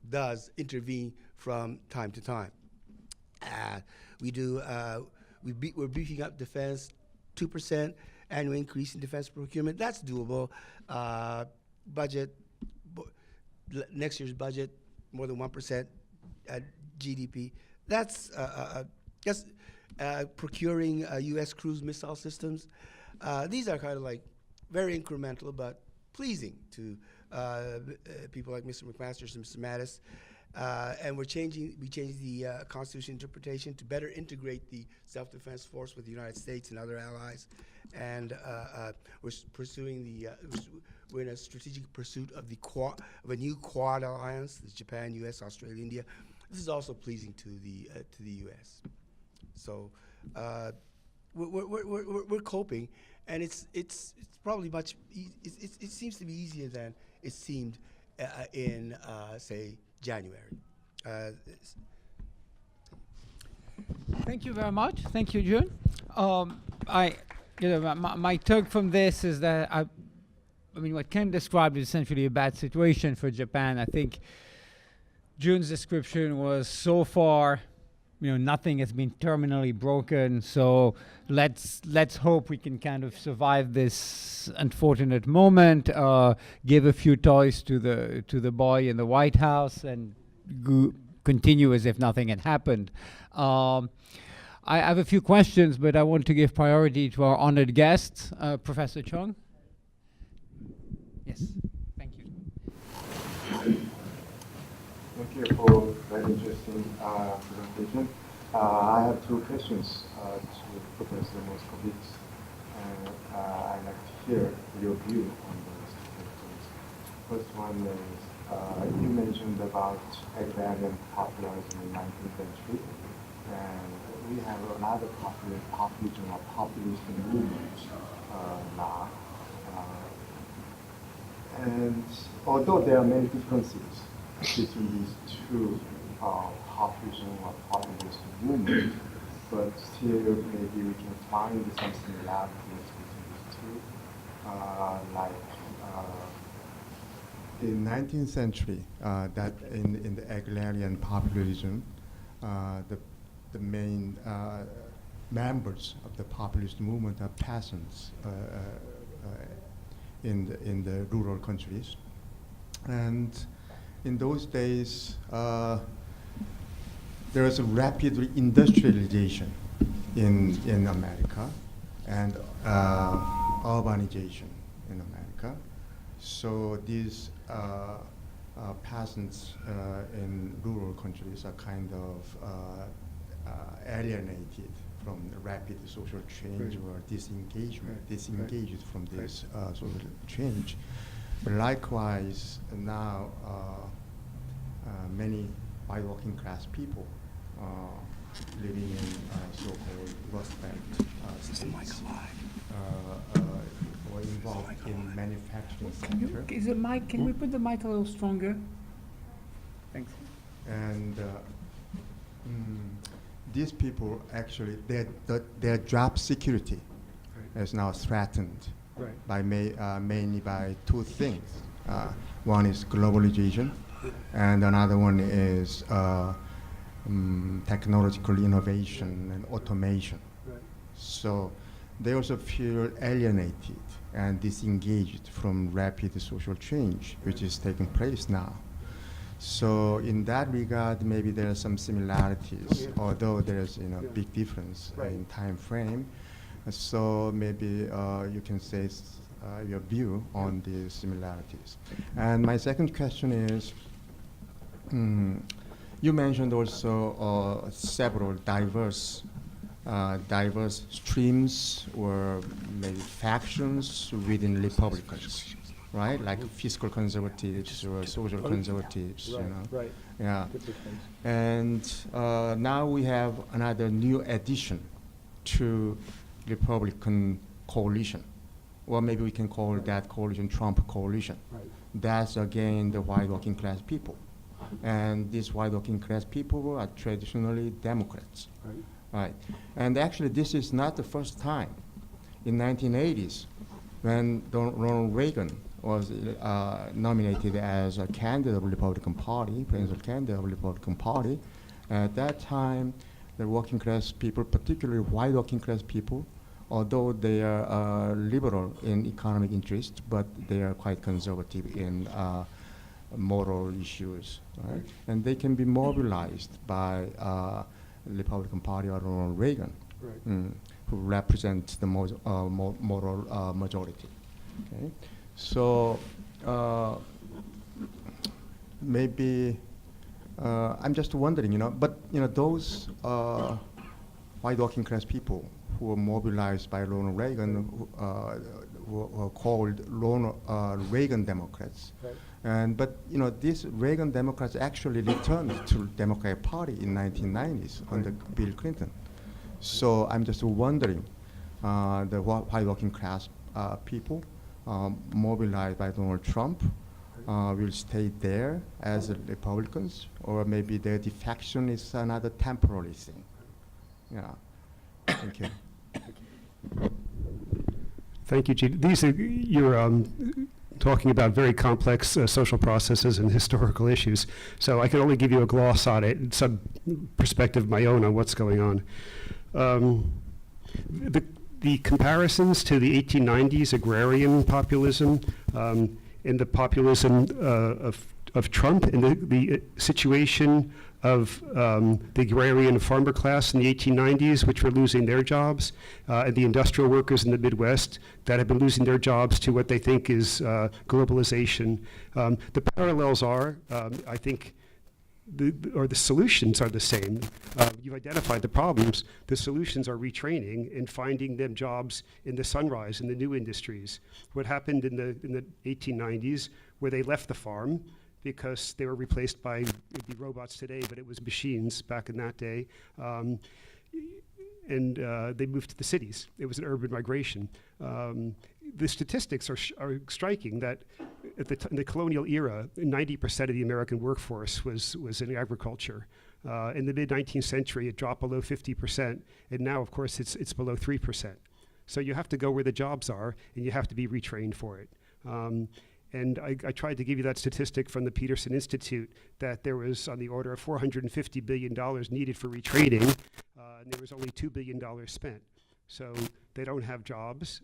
does intervene from time to time. We're beefing up defense, 2% annual increase in defense procurement. That's doable. Next year's budget, more than 1% GDP. That's procuring U.S. cruise missile systems. These are kind of like very incremental, but pleasing to people like Mr. McMaster and Mr. Mattis. And we changed the Constitution interpretation to better integrate the self-defense force with the United States and other allies. And we're pursuing we're in a strategic pursuit of a new Quad alliance: it's Japan, U.S., Australia, India. This is also pleasing to the U.S. So we're coping, and it's probably it seems to be easier than it seemed in say January.
Thank you very much. Thank you, June. My take from this is that I mean, what Ken described is essentially a bad situation for Japan. I think June's description was so far, nothing has been terminally broken. So let's hope we can kind of survive this unfortunate moment, give a few toys to the boy in the White House, and continue as if nothing had happened. I have a few questions, but I want to give priority to our honored guests. Professor Chung. Yes, thank you.
Okay. you for very interesting presentation. I have two questions to Professor Moskowitz, and I'd like to hear your view on those questions. First one is, you mentioned about agrarian populism in 19th century, and we have another populism or populist movement now. And although there are many differences between these two populism or populist movements, but still maybe we can find some similarities between these two. Like in 19th century, that in the agrarian populism, the main members of the populist movement are peasants in the rural countries. And in those days, there was a rapid industrialization in America and urbanization in America. So these peasants in rural countries are kind of alienated from the rapid social change or disengaged from this social change. But likewise, now many white working class people living in so-called Rust Belt states or involved in manufacturing sector.
Is the mic? Can we put the mic a little stronger? Thanks.
And these people actually, their job security is now threatened by mainly by two things. One is globalization, and another one is technological innovation and automation. So they also feel alienated and disengaged from rapid social change, which is taking place now. So in that regard, maybe there are some similarities, although there's big difference in time frame. So maybe you can say your view on the similarities. And my second question is, you mentioned also several diverse streams or maybe factions within Republicans, right? Like fiscal conservatives or social conservatives, Yeah. And now we have another new addition to Republican coalition. Well, maybe we can call that coalition Trump coalition. That's again the white working class people. And these white working class people are traditionally Democrats. Right. And actually this is not the first time. In 1980s, when Ronald Reagan was nominated as a candidate of the Republican Party, presidential candidate of the Republican Party, at that time, the working class people, particularly white working class people, although they are liberal in economic interest, but they are quite conservative in moral issues, right? And they can be mobilized by the Republican Party or Ronald Reagan, who represents the moral majority. Okay, so maybe I'm just wondering, but those white working class people who were mobilized by Ronald Reagan, who were called Reagan Democrats. But these Reagan Democrats actually returned to Democratic Party in 1990s under Bill Clinton. So I'm just wondering, the white working class people mobilized by Donald Trump will stay there as Republicans, or maybe their defection is another temporary thing. Yeah. Thank you.
Thank you, Gene. You're talking about very complex social processes and historical issues. So I can only give you a gloss on it, some perspective of my own on what's going on. The comparisons to the 1890s agrarian populism and the populism of Trump and the situation of the agrarian farmer class in the 1890s, which were losing their jobs, and the industrial workers in the Midwest that have been losing their jobs to what they think is globalization. The parallels are, I think, the solutions are the same. You've identified the problems. The solutions are retraining and finding them jobs in the sunrise, in the new industries. What happened in the 1890s, where they left the farm because they were replaced by, it'd be robots today, but it was machines back in that day. And they moved to the cities. It was an urban migration. The statistics are striking that in the colonial era, 90% of the American workforce was in agriculture. In the mid-19th century, it dropped below 50%, and now, of course, it's below 3%. So you have to go where the jobs are, and you have to be retrained for it. And I tried to give you that statistic from the Peterson Institute that there was on the order of $450 billion needed for retraining, and there was only $2 billion spent. So they don't have jobs,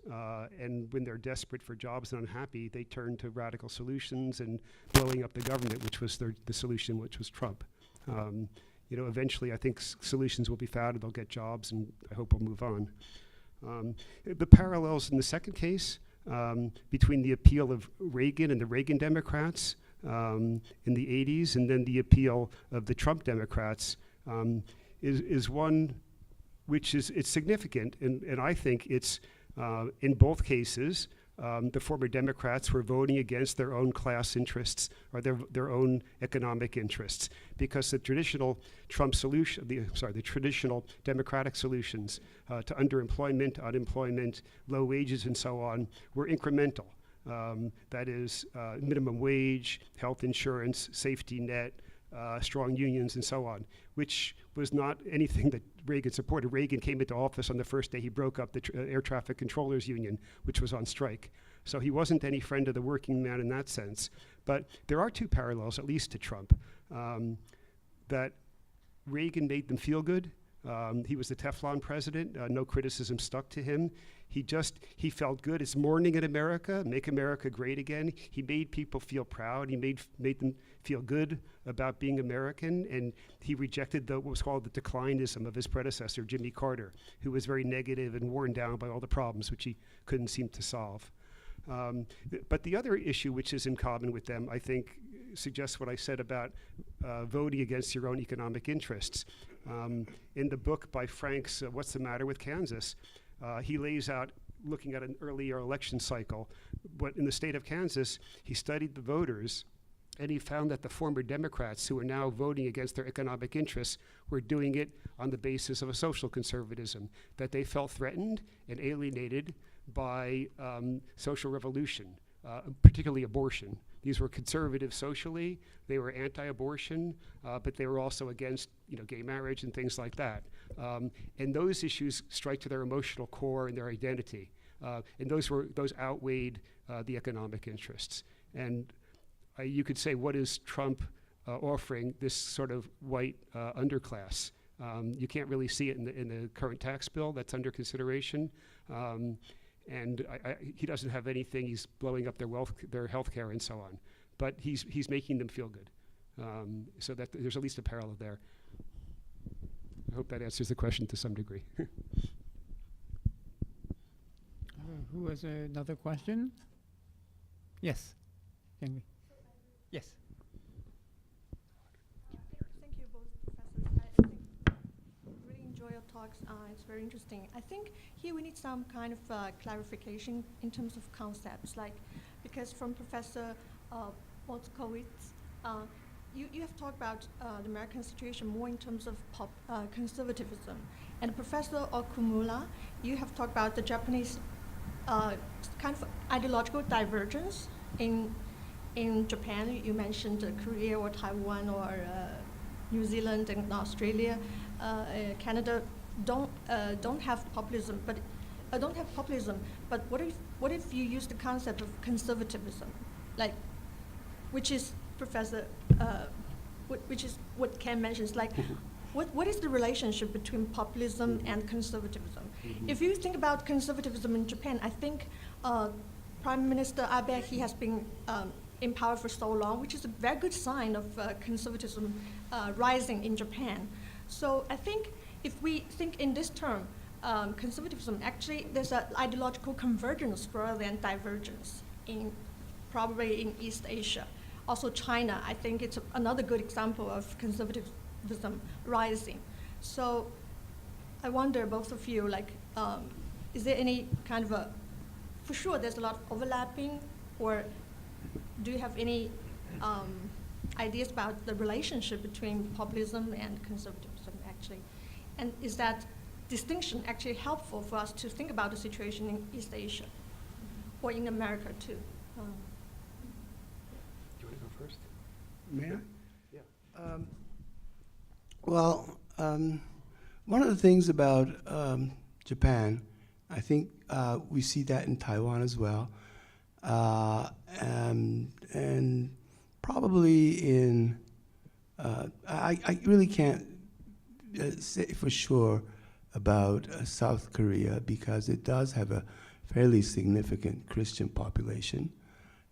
and when they're desperate for jobs and unhappy, they turn to radical solutions and blowing up the government, which was the solution, which was Trump. Eventually I think solutions will be found and they'll get jobs, and I hope we'll move on. The parallels in the second case between the appeal of Reagan and the Reagan Democrats in the 80s and then the appeal of the Trump Democrats is one which it's significant, and I think it's in both cases the former Democrats were voting against their own class interests or their own economic interests, because the traditional Trump solution, the traditional Democratic solutions to underemployment, unemployment, low wages, and so on were incremental. That is minimum wage, health insurance, safety net, strong unions, and so on, which was not anything that Reagan supported. Reagan came into office on the first day he broke up the air traffic controllers union, which was on strike. So he wasn't any friend of the working man in that sense. But there are two parallels, at least to Trump, that Reagan made them feel good. He was the Teflon president. No criticism stuck to him. He felt good. It's morning in America, make America great again. He made people feel proud. He made them feel good about being American, and he rejected what was called the declinism of his predecessor, Jimmy Carter, who was very negative and worn down by all the problems which he couldn't seem to solve. But the other issue which is in common with them, I think, suggests what I said about voting against your own economic interests. In the book by Frank's What's the Matter with Kansas, he lays out, looking at an earlier election cycle, but in the state of Kansas, he studied the voters, and he found that the former Democrats who are now voting against their economic interests were doing it on the basis of a social conservatism, that they felt threatened and alienated by social revolution, particularly abortion. These were conservative socially, they were anti-abortion, but they were also against gay marriage and things like that. And those issues strike to their emotional core and their identity. And those outweighed the economic interests. And you could say, what is Trump offering this sort of white underclass? You can't really see it in the current tax bill that's under consideration. And he doesn't have anything. He's blowing up their health care and so on. But he's making them feel good. So that there's at least a parallel there. I hope that answers the question to some degree.
Who has another question? Yes. Can we? Yes.
Thank you, both professors. I really enjoy your talks. It's very interesting. I think here we need some kind of clarification in terms of concepts, because from Professor Moskowitz, you have talked about the American situation more in terms of conservatism. And Professor Okumura, you have talked about the Japanese kind of ideological divergence in Japan. You mentioned Korea or Taiwan or New Zealand and Australia. Canada don't have populism, but what if you use the concept of conservatism, which is which is what Ken mentions, what is the relationship between populism and conservatism? If you think about conservatism in Japan, I think Prime Minister Abe, he has been in power for so long, which is a very good sign of conservatism rising in Japan. So I think if we think in this term, conservatism, actually there's an ideological convergence rather than divergence probably in East Asia. also China, I think it's another good example of conservatism rising. So I wonder, both of you, like, is there any kind of for sure there's a lot of overlapping, or do you have any ideas about the relationship between populism and conservatism, actually? And is that distinction actually helpful for us to think about the situation in East Asia or in America too?
Do you want to go first?
May I?
Yeah.
Well, one of the things about Japan, I think we see that in Taiwan as well, and probably in, I really can't say for sure about South Korea, because it does have a fairly significant Christian population,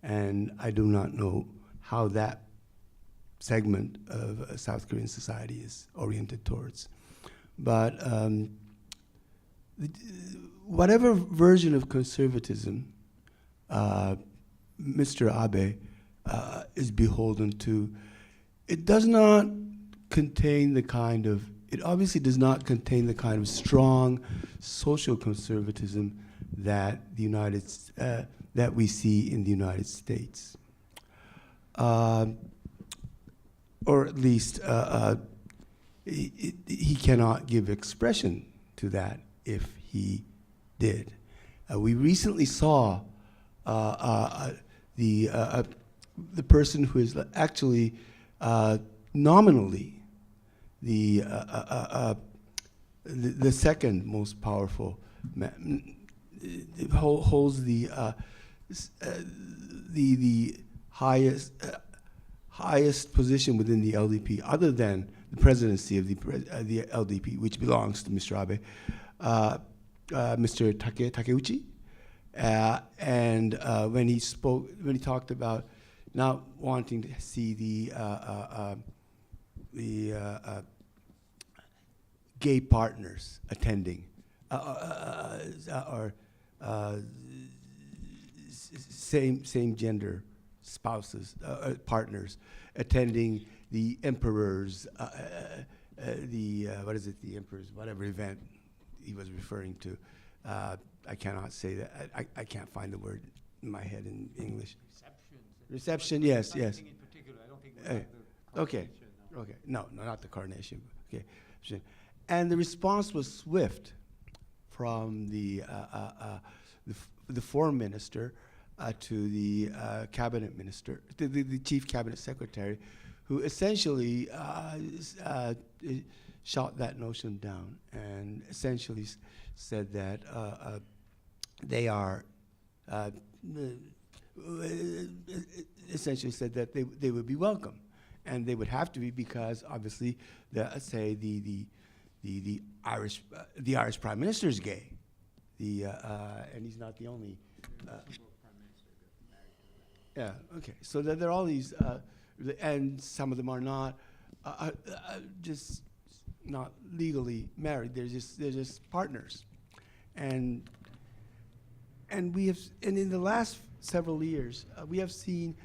and I do not know how that segment of South Korean society is oriented towards. But whatever version of conservatism Mr. Abe is beholden to, it does not contain the kind of, it obviously does not contain the kind of strong social conservatism that that we see in the United States, or at least he cannot give expression to that if he did. We recently saw the person who is actually nominally the second most powerful holds the highest position within the LDP, other than the presidency of the LDP, which belongs to Mr. Abe, Mr. Takeuchi. And when he talked about not wanting to see the gay partners attending, or same gender spouses, partners attending the emperor's, the emperor's whatever event he was referring to. I cannot say that. I can't find the word in my head in English. Reception, yes. In particular, I don't think we have the okay. No, not the coronation. Okay. And the response was swift from the foreign minister to the cabinet minister, to the chief cabinet secretary, who essentially shot that notion down and essentially said that they are essentially said that they would be welcome, and they would have to be, because obviously the Irish Prime Minister is gay, and he's not the only. Yeah. Okay. So there are all these, and some of them are not just not legally married. They're just partners, and we have, and in the last several years, we have seen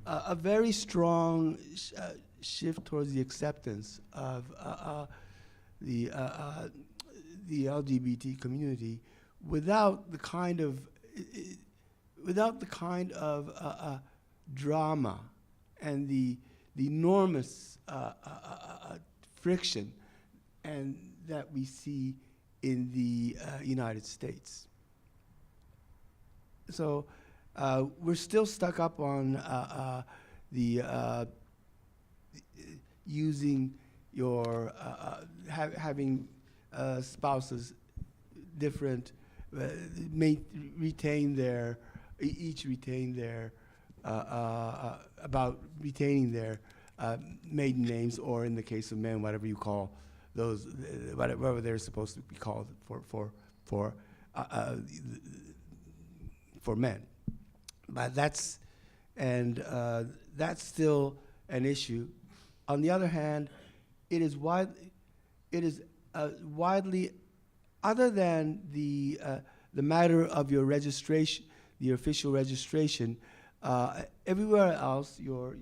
a very strong shift towards the acceptance of the LGBT community, without the kind of drama and the enormous friction and that we see in the United States. So we're still stuck up on the using your having spouses different, retain their each retain their about retaining their maiden names, or in the case of men, whatever you call those, whatever they're supposed to be called for men. But that's still an issue. On the other hand, it is widely, other than the matter of your registration, the official registration, Everywhere else, your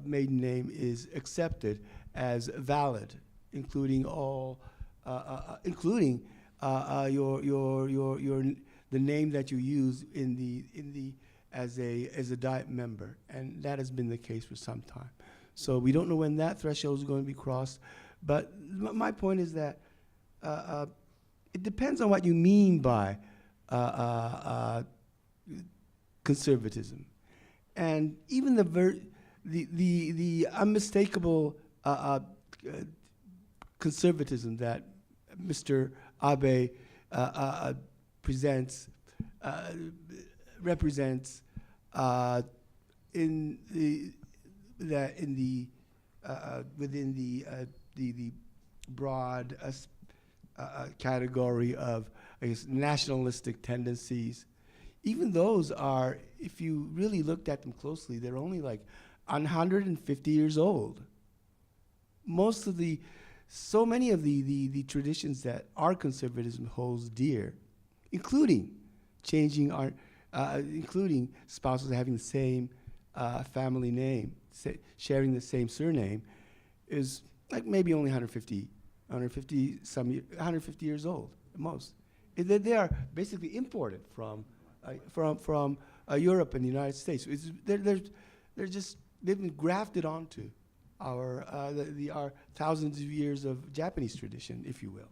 maiden name is accepted as valid, including all, including the name that you use as a diet member, and that has been the case for some time. So we don't know when that threshold is going to be crossed, but my point is that it depends on what you mean by conservatism, and even the unmistakable conservatism that Mr. Abe represents within the broad category of, I guess, nationalistic tendencies. Even those are, if you really looked at them closely, they're only like 150 years old. So many of the traditions that our conservatism holds dear, including including spouses having the same family name, sharing the same surname, is like maybe only 150 years old at most. They are basically imported from Europe and the United States. They've been grafted onto our thousands of years of Japanese tradition, if you will.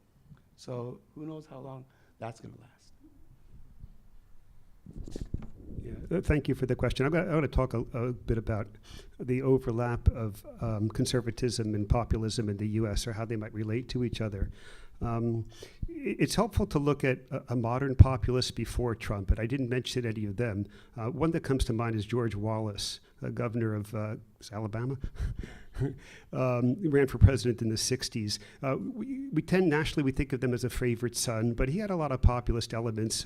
So who knows how long that's going to last.
Yeah, thank you for the question. I want to talk a bit about the overlap of conservatism and populism in the U.S., or how they might relate to each other. It's helpful to look at a modern populist before Trump, but I didn't mention any of them. One that comes to mind is George Wallace, governor of Alabama. He ran for president in the 60s. We tend nationally, we think of them as a favorite son, but he had a lot of populist elements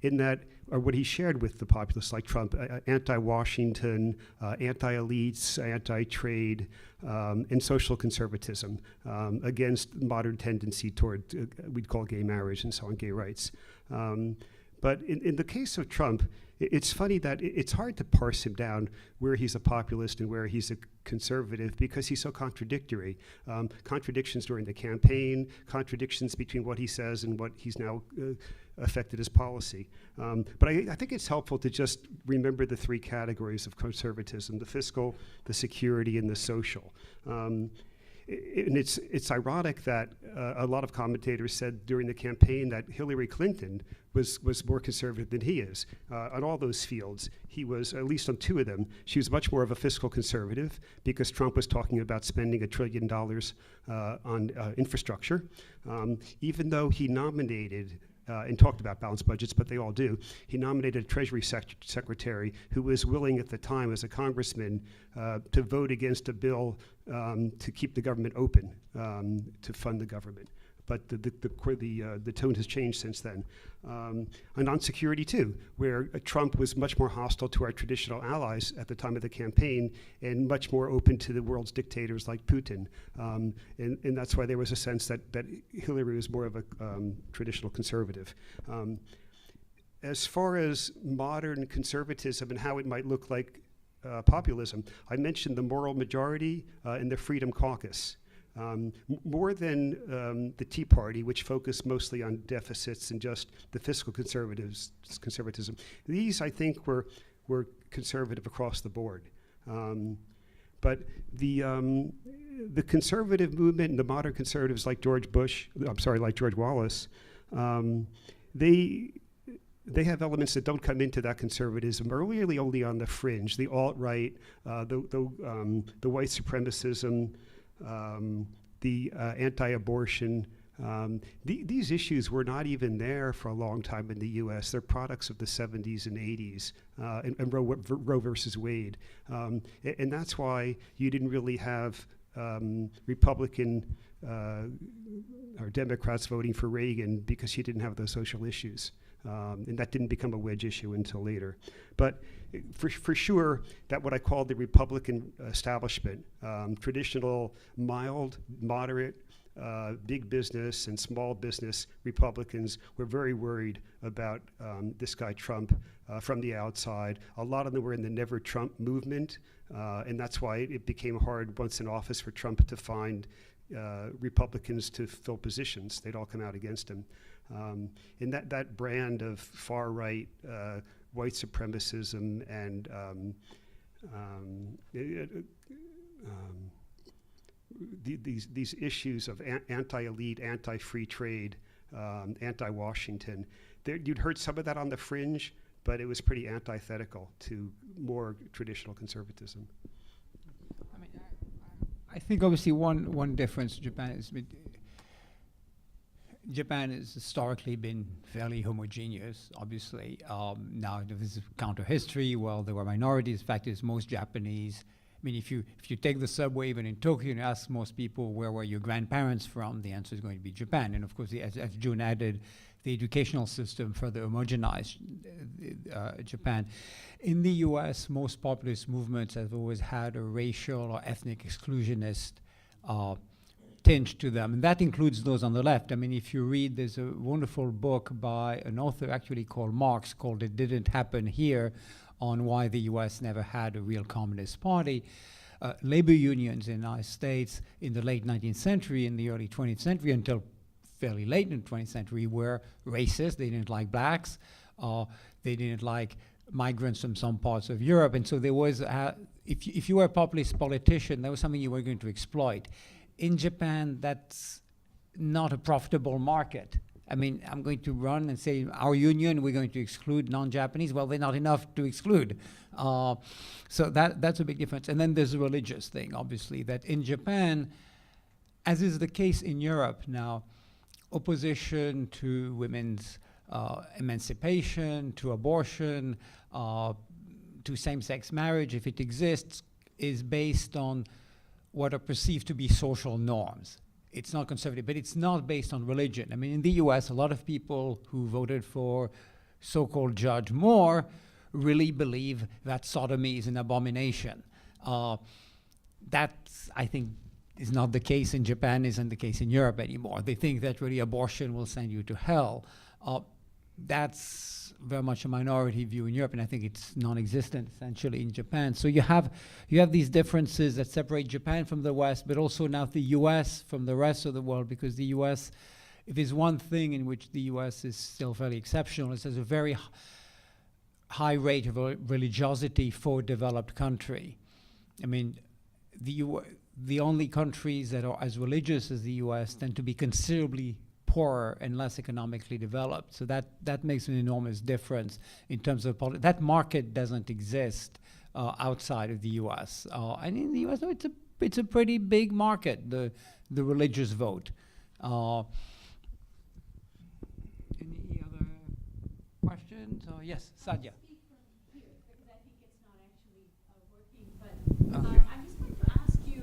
in that, or what he shared with the populists like Trump, anti-Washington, anti-elites, anti-trade, and social conservatism against modern tendency toward, we'd call gay marriage and so on, gay rights. But in the case of Trump, it's funny that it's hard to parse him down where he's a populist and where he's a conservative, because he's so contradictory. Contradictions during the campaign, contradictions between what he says and what he's now affected as policy. But I think it's helpful to just remember the three categories of conservatism: the fiscal, the security, and the social. And it's ironic that a lot of commentators said during the campaign that Hillary Clinton was more conservative than he is. On all those fields, he was, at least on two of them, she was much more of a fiscal conservative, because Trump was talking about spending $1 trillion on infrastructure, even though he nominated and talked about balanced budgets, but they all do. He nominated a Treasury Secretary who was willing at the time as a congressman to vote against a bill to keep the government open, to fund the government. But the tone has changed since then. And on security too, where Trump was much more hostile to our traditional allies at the time of the campaign and much more open to the world's dictators like Putin. And that's why there was a sense that Hillary was more of a traditional conservative. As far as modern conservatism and how it might look like populism, I mentioned the moral majority and the Freedom Caucus. More than the Tea Party, which focused mostly on deficits and just the fiscal conservatism. These, I think, were conservative across the board. But the conservative movement and the modern conservatives like George Wallace, they have elements that don't come into that conservatism, or really only on the fringe. The alt-right, the white supremacism, the anti-abortion. These issues were not even there for a long time in the U.S. They're products of the 70s and 80s and Roe versus Wade. And that's why you didn't really have Republican or Democrats voting for Reagan, because he didn't have those social issues. And that didn't become a wedge issue until later. But for sure, that what I call the Republican establishment, traditional, mild, moderate, big business and small business Republicans were very worried about this guy Trump from the outside. A lot of them were in the Never Trump movement, and that's why it became hard once in office for Trump to find Republicans to fill positions. They'd all come out against him. And that brand of far-right white supremacism and these issues of anti-elite, anti-free trade, anti-Washington, you'd heard some of that on the fringe, but it was pretty antithetical to more traditional conservatism.
I mean, I think obviously one difference Japan has historically been fairly homogeneous, obviously. Now there's counter history. Well, there were minorities. In fact, it's most Japanese. I mean, if you take the subway even in Tokyo and ask most people where were your grandparents from, the answer is going to be Japan. And of course, as June added, the educational system further homogenized Japan. In the US, most populist movements have always had a racial or ethnic exclusionist tinge to them, and that includes those on the left. I mean, if you read, there's a wonderful book by an author actually called Marx called It Didn't Happen Here, on why the US never had a real communist party. Labor unions in the United States in the late 19th century, in the early 20th century, until fairly late in the 20th century, were racist. They didn't like blacks. They didn't like migrants from some parts of Europe. And so there was, if you were a populist politician, that was something you were going to exploit. In Japan, that's not a profitable market. I mean, I'm going to run and say, our union, we're going to exclude non-Japanese. Well, they're not enough to exclude. So that's a big difference. And then there's a religious thing, obviously, that in Japan, as is the case in Europe now, opposition to women's emancipation, to abortion, to same-sex marriage, if it exists, is based on what are perceived to be social norms. It's not conservative, but it's not based on religion. I mean, in the US, a lot of people who voted for so-called Judge Moore really believe that sodomy is an abomination. That's, I think, is not the case in Japan, isn't the case in Europe anymore. They think that really abortion will send you to hell. That's very much a minority view in Europe, and I think it's non-existent essentially in Japan. So you have these differences that separate Japan from the West, but also now the US from the rest of the world, because the US, if there's one thing in which the US is still fairly exceptional, it has a very high rate of religiosity for a developed country. I mean, the only countries that are as religious as the US tend to be considerably poorer and less economically developed. So that makes an enormous difference in terms of that market doesn't exist outside of the US. And in the US, no, it's a pretty big market, the religious vote. Any other questions? Yes, Sadia.
Because I think it's not actually working, but I just wanted to ask you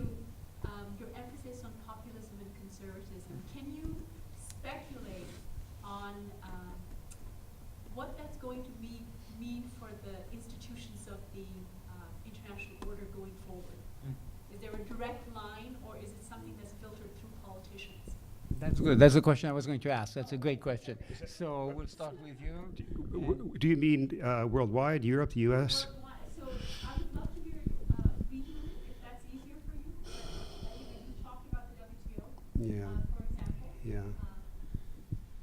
your emphasis on populism and conservatism. Can you speculate on what that's going to mean for the institutions of the international order going forward? Is there a direct line, or is it something that's filtered through politicians?
That's good. That's the question I was going to ask. That's a great question. So we'll start with you.
Do you mean worldwide, Europe, the US?
Worldwide. So I would love to hear regionally, if that's easier for you. You talked about the WTO, for example.
Yeah.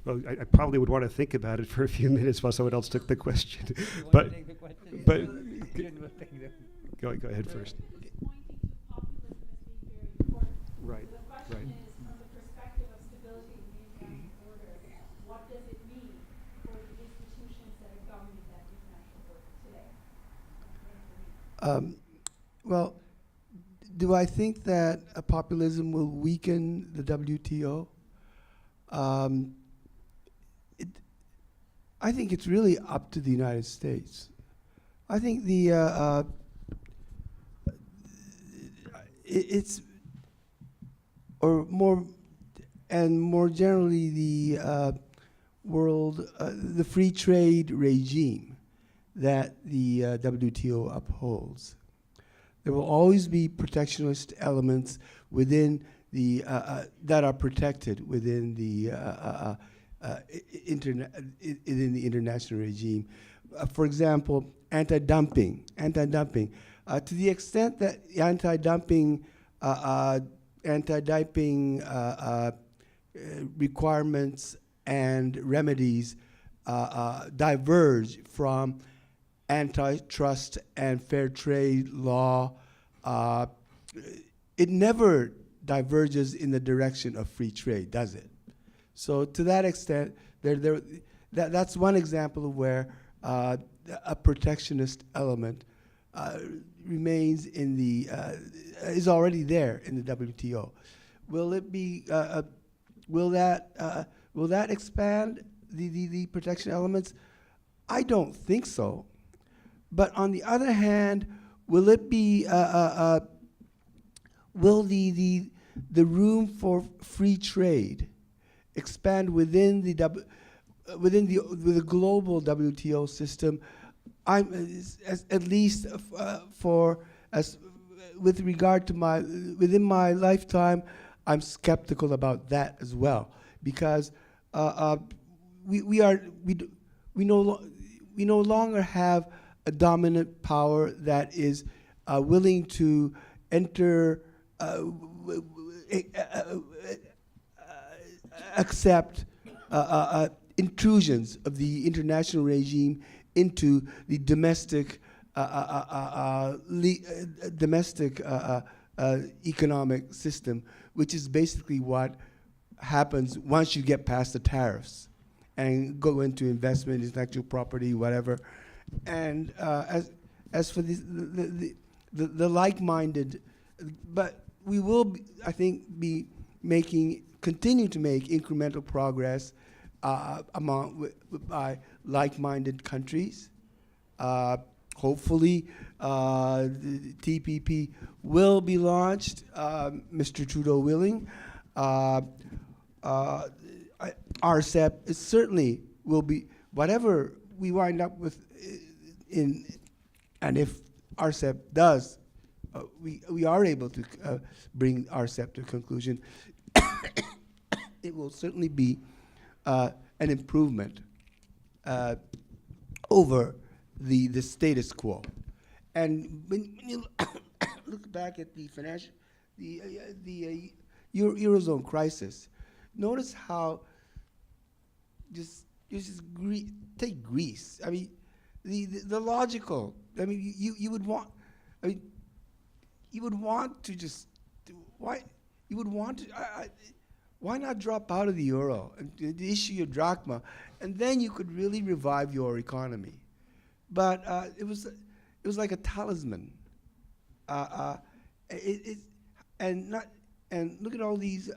Well, I probably would want to think about it for a few minutes while someone else took the question. But go ahead first.
Pointing to populism as being very important.
Right.
So the question is, from the perspective of stability in the international order, what does it mean for the institutions that are governing that international order today?
Well, do I think that populism will weaken the WTO? I think it's really up to the United States. I think it's, or more generally, the world, the free trade regime that the WTO upholds. There will always be protectionist elements within that are protected within the in the international regime. For example, anti-dumping. To the extent that anti-dumping requirements and remedies diverge from antitrust and fair trade law, it never diverges in the direction of free trade, does it? So to that extent, that's one example of where a protectionist element remains in the is already there in the WTO. Will it be? Will that expand the protection elements? I don't think so. But on the other hand, will it be? Will the room for free trade expand within the global WTO system? At least with regard to within my lifetime, I'm skeptical about that as well, because we no longer have a dominant power that is willing to enter, accept intrusions of the international regime into the domestic economic system, which is basically what happens once you get past the tariffs and go into investment, intellectual property, whatever. And as for the like-minded, but we will, I think, continue to make incremental progress by like-minded countries. Hopefully, the TPP will be launched, Mr. Trudeau willing. RCEP certainly will be, whatever we wind up with and if RCEP does, we are able to bring RCEP to a conclusion, it will certainly be an improvement over the status quo. And when you look back at the financial, the Eurozone crisis, notice how take Greece. I mean, the logical. I mean, you would want. I mean, you would want to just why you would want to. Why not drop out of the euro and issue your drachma, and then you could really revive your economy? But it was like a talisman. And look at all these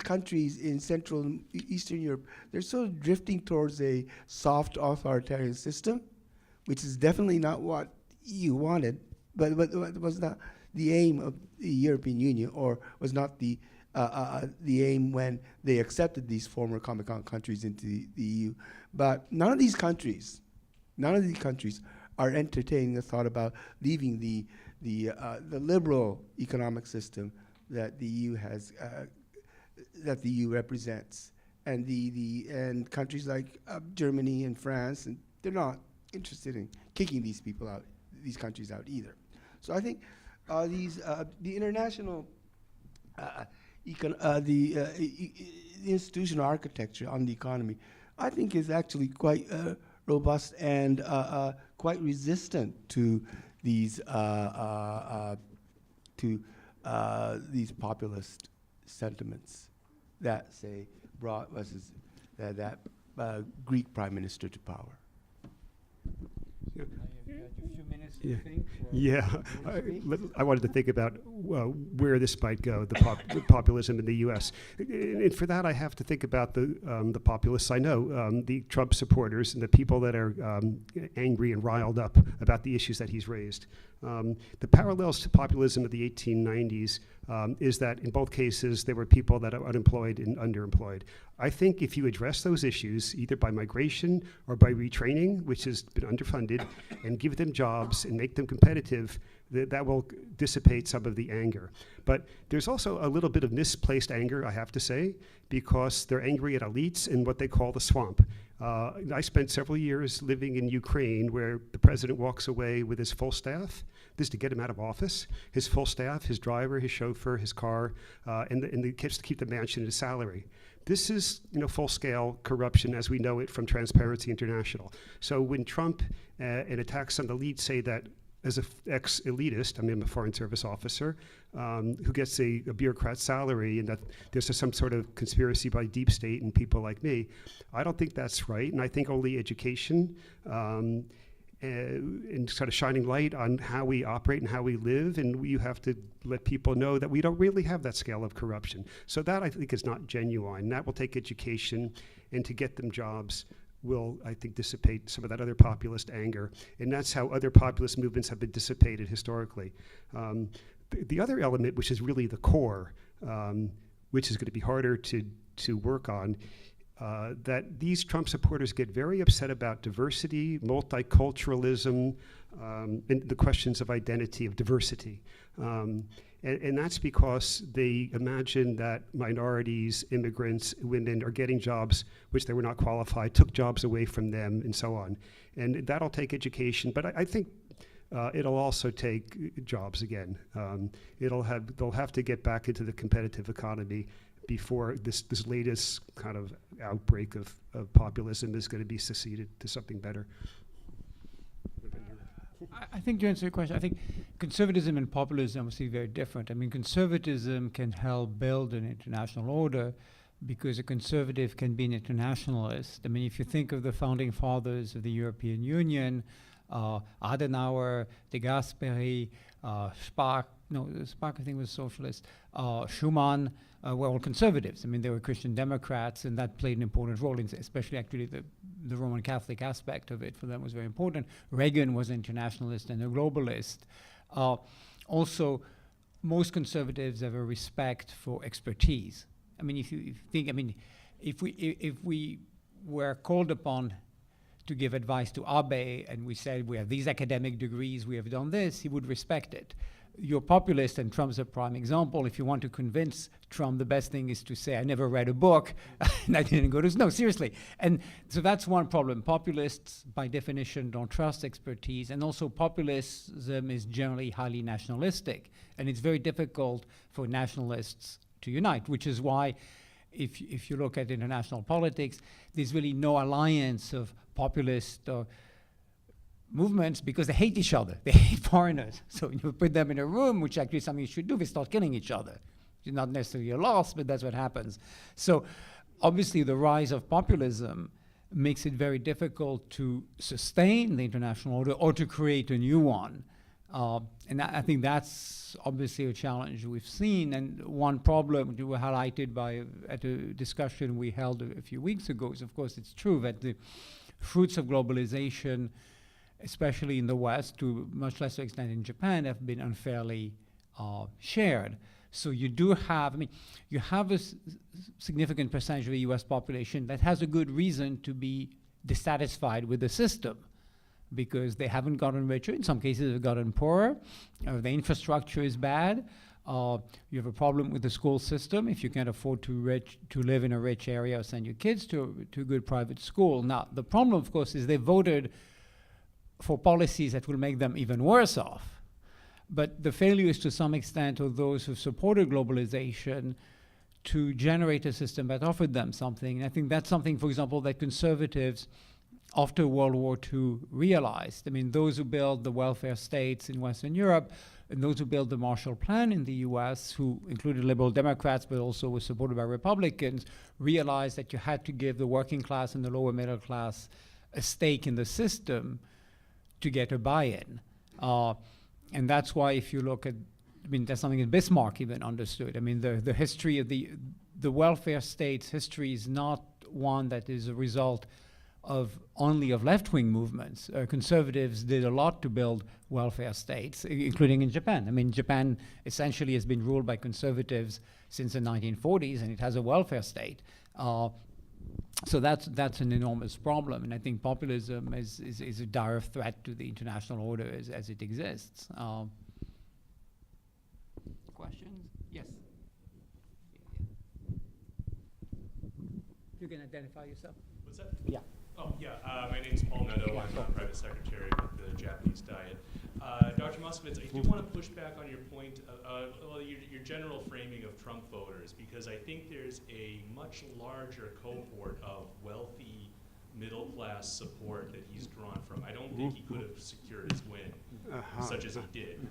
countries in Central and Eastern Europe. They're sort of drifting towards a soft authoritarian system, which is definitely not what EU wanted, but was not the aim of the European Union, or was not the aim when they accepted these former Comecon countries into the EU. But none of these countries are entertaining the thought about leaving the liberal economic system that the EU has, that the EU represents, and and countries like Germany and France, and they're not interested in kicking these people out, these countries out either. So I think the international institutional architecture on the economy, I think, is actually quite robust and quite resistant to these populist sentiments that, say, brought that Greek prime minister to power.
You have a few minutes to
Yeah.
think.
Yeah, I wanted to think about where this might go, the populism in the U.S. And for that, I have to think about the populists I know, the Trump supporters, and the people that are angry and riled up about the issues that he's raised. The parallels to populism of the 1890s is that in both cases there were people that are unemployed and underemployed. I think if you address those issues, either by migration or by retraining, which has been underfunded, and give them jobs and make them competitive, that will dissipate some of the anger. But there's also a little bit of misplaced anger, I have to say, because they're angry at elites in what they call the swamp. I spent several years living in Ukraine, where the president walks away with his full staff. This is to get him out of office. His full staff, his driver, his chauffeur, his car, and the kids to keep the mansion and his salary. This is, full-scale corruption as we know it from Transparency International. So when Trump and attacks on the elite say that, as an ex-elitist, I'm a Foreign Service officer, who gets a bureaucrat's salary, and that there's some sort of conspiracy by deep state and people like me, I don't think that's right. And I think only education and sort of shining light on how we operate and how we live, and you have to let people know that we don't really have that scale of corruption. So that, I think, is not genuine. That will take education, and to get them jobs will, I think, dissipate some of that other populist anger. And that's how other populist movements have been dissipated historically. The other element, which is really the core, which is going to be harder to work on, that these Trump supporters get very upset about diversity, multiculturalism, and the questions of identity, of diversity. And that's because they imagine that minorities, immigrants, women are getting jobs which they were not qualified, took jobs away from them, and so on. And that'll take education, but I think it'll also take jobs again. They'll have to get back into the competitive economy before this latest kind of outbreak of populism is going to be succeeded to something better.
I think to answer your question, I think conservatism and populism are obviously very different. I mean, conservatism can help build an international order because a conservative can be an internationalist. I mean, if you think of the founding fathers of the European Union, Adenauer, de Gasperi, Spaak I think was socialist, Schuman, were all conservatives. I mean, they were Christian Democrats, and that played an important role, especially actually the Roman Catholic aspect of it for them was very important. Reagan was an internationalist and a globalist. Also, most conservatives have a respect for expertise. I mean, if you think, I mean, if we were called upon to give advice to Abe and we said we have these academic degrees, we have done this, he would respect it. You're populist, and Trump's a prime example. If you want to convince Trump, the best thing is to say, I never read a book, and I didn't go to, no, seriously. And so that's one problem. Populists, by definition, don't trust expertise, and also populism is generally highly nationalistic, and it's very difficult for nationalists to unite, which is why if you look at international politics, there's really no alliance of populist movements because they hate each other. They hate foreigners. So you put them in a room, which actually is something you should do, they start killing each other. It's not necessarily a loss, but that's what happens. So obviously the rise of populism makes it very difficult to sustain the international order or to create a new one. And I think that's obviously a challenge we've seen. And one problem that was highlighted at a discussion we held a few weeks ago is, of course, it's true that the fruits of globalization, especially in the West, to much lesser extent in Japan, have been unfairly shared. So you do have, I mean, you have a significant percentage of the US population that has a good reason to be dissatisfied with the system because they haven't gotten richer. In some cases, they've gotten poorer. The infrastructure is bad. You have a problem with the school system. If you can't afford to live in a rich area or send your kids to a good private school. Now, the problem, of course, is they voted for policies that will make them even worse off. But the failure is to some extent of those who supported globalization to generate a system that offered them something. And I think that's something, for example, that conservatives after World War II realized. I mean, those who built the welfare states in Western Europe and those who built the Marshall Plan in the US, who included liberal Democrats but also were supported by Republicans, realized that you had to give the working class and the lower middle class a stake in the system to get a buy-in. And that's why if you look at, I mean, that's something that Bismarck even understood. I mean, the history of the welfare state's history is not one that is a result only of left-wing movements. Conservatives did a lot to build welfare states, including in Japan. I mean, Japan essentially has been ruled by conservatives since the 1940s, and it has a welfare state. So that's an enormous problem, and I think populism is a dire threat to the international order as it exists. Questions? Yes. You can identify yourself.
What's that?
Yeah.
Oh, yeah. My name's Paul Neto. I'm a private secretary with the Japanese Diet. Dr. Moskowitz, I do want to push back on your point, well, your general framing of Trump voters, because I think there's a much larger cohort of wealthy middle-class support that he's drawn from. I don't think he could have secured his win, such as he did,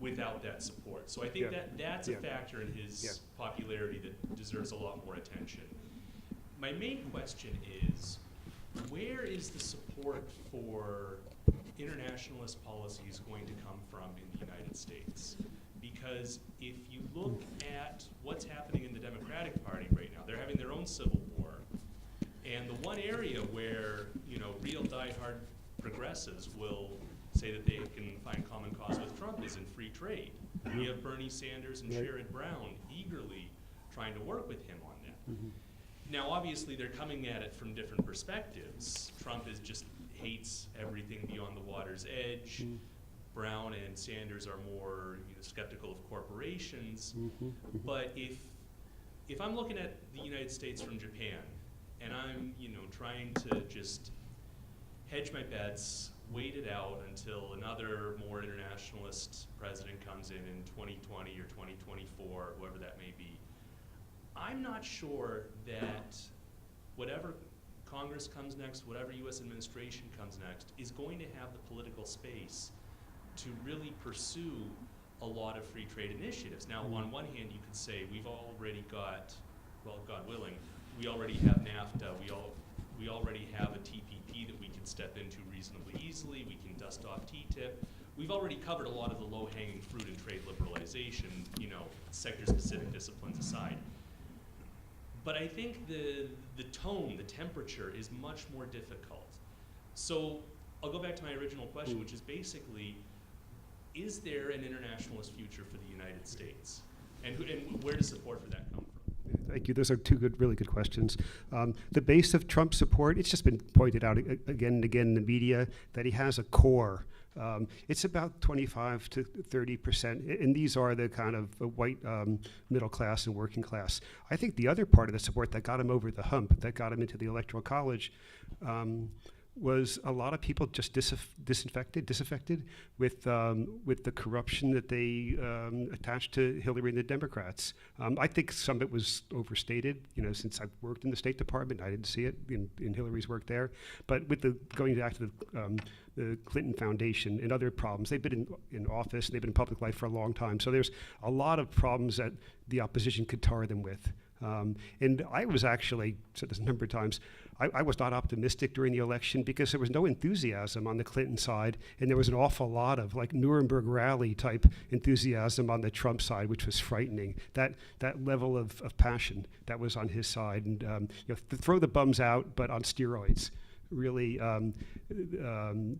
without that support. So I think that's a factor in his popularity that deserves a lot more attention. My main question is, where is the support for internationalist policies going to come from in the United States? Because if you look at what's happening in the Democratic Party right now, they're having their own civil war. And the one area where, you know, real diehard progressives will say that they can find common cause with Trump is in free trade. We have Bernie Sanders and Sherrod Brown eagerly trying to work with him on that. Now, obviously, they're coming at it from different perspectives. Trump just hates everything beyond the water's edge. Brown and Sanders are more, you know, skeptical of corporations. But if I'm looking at the United States from Japan, and I'm, you know, trying to just hedge my bets, wait it out until another more internationalist president comes in 2020 or 2024, whoever that may be, I'm not sure that whatever Congress comes next, whatever U.S. administration comes next, is going to have the political space to really pursue a lot of free trade initiatives. Now, on one hand, you could say we've already got, well, God willing, we already have NAFTA, we already have a TPP that we can step into reasonably easily, we can dust off TTIP. We've already covered a lot of the low-hanging fruit in trade liberalization, you know, sector-specific disciplines aside. But I think the tone, the temperature is much more difficult. So I'll go back to my original question, which is basically, is there an internationalist future for the United States? And where does support for that come from?
Thank you. Those are two really good questions. The base of Trump's support, it's just been pointed out again and again in the media that he has a core. It's about 25 to 30%, and these are the kind of white middle class and working class. I think the other part of the support that got him over the hump, that got him into the Electoral College, was a lot of people just disaffected with the corruption that they attached to Hillary and the Democrats. I think some of it was overstated. You know, since I've worked in the State Department, I didn't see it in Hillary's work there. But with going back to the Clinton Foundation and other problems, they've been in office, they've been in public life for a long time. So there's a lot of problems that the opposition could tar them with. And I was actually, said this a number of times, I was not optimistic during the election because there was no enthusiasm on the Clinton side, and there was an awful lot of like Nuremberg rally type enthusiasm on the Trump side, which was frightening. That level of passion that was on his side, and you know, throw the bums out, but on steroids. Really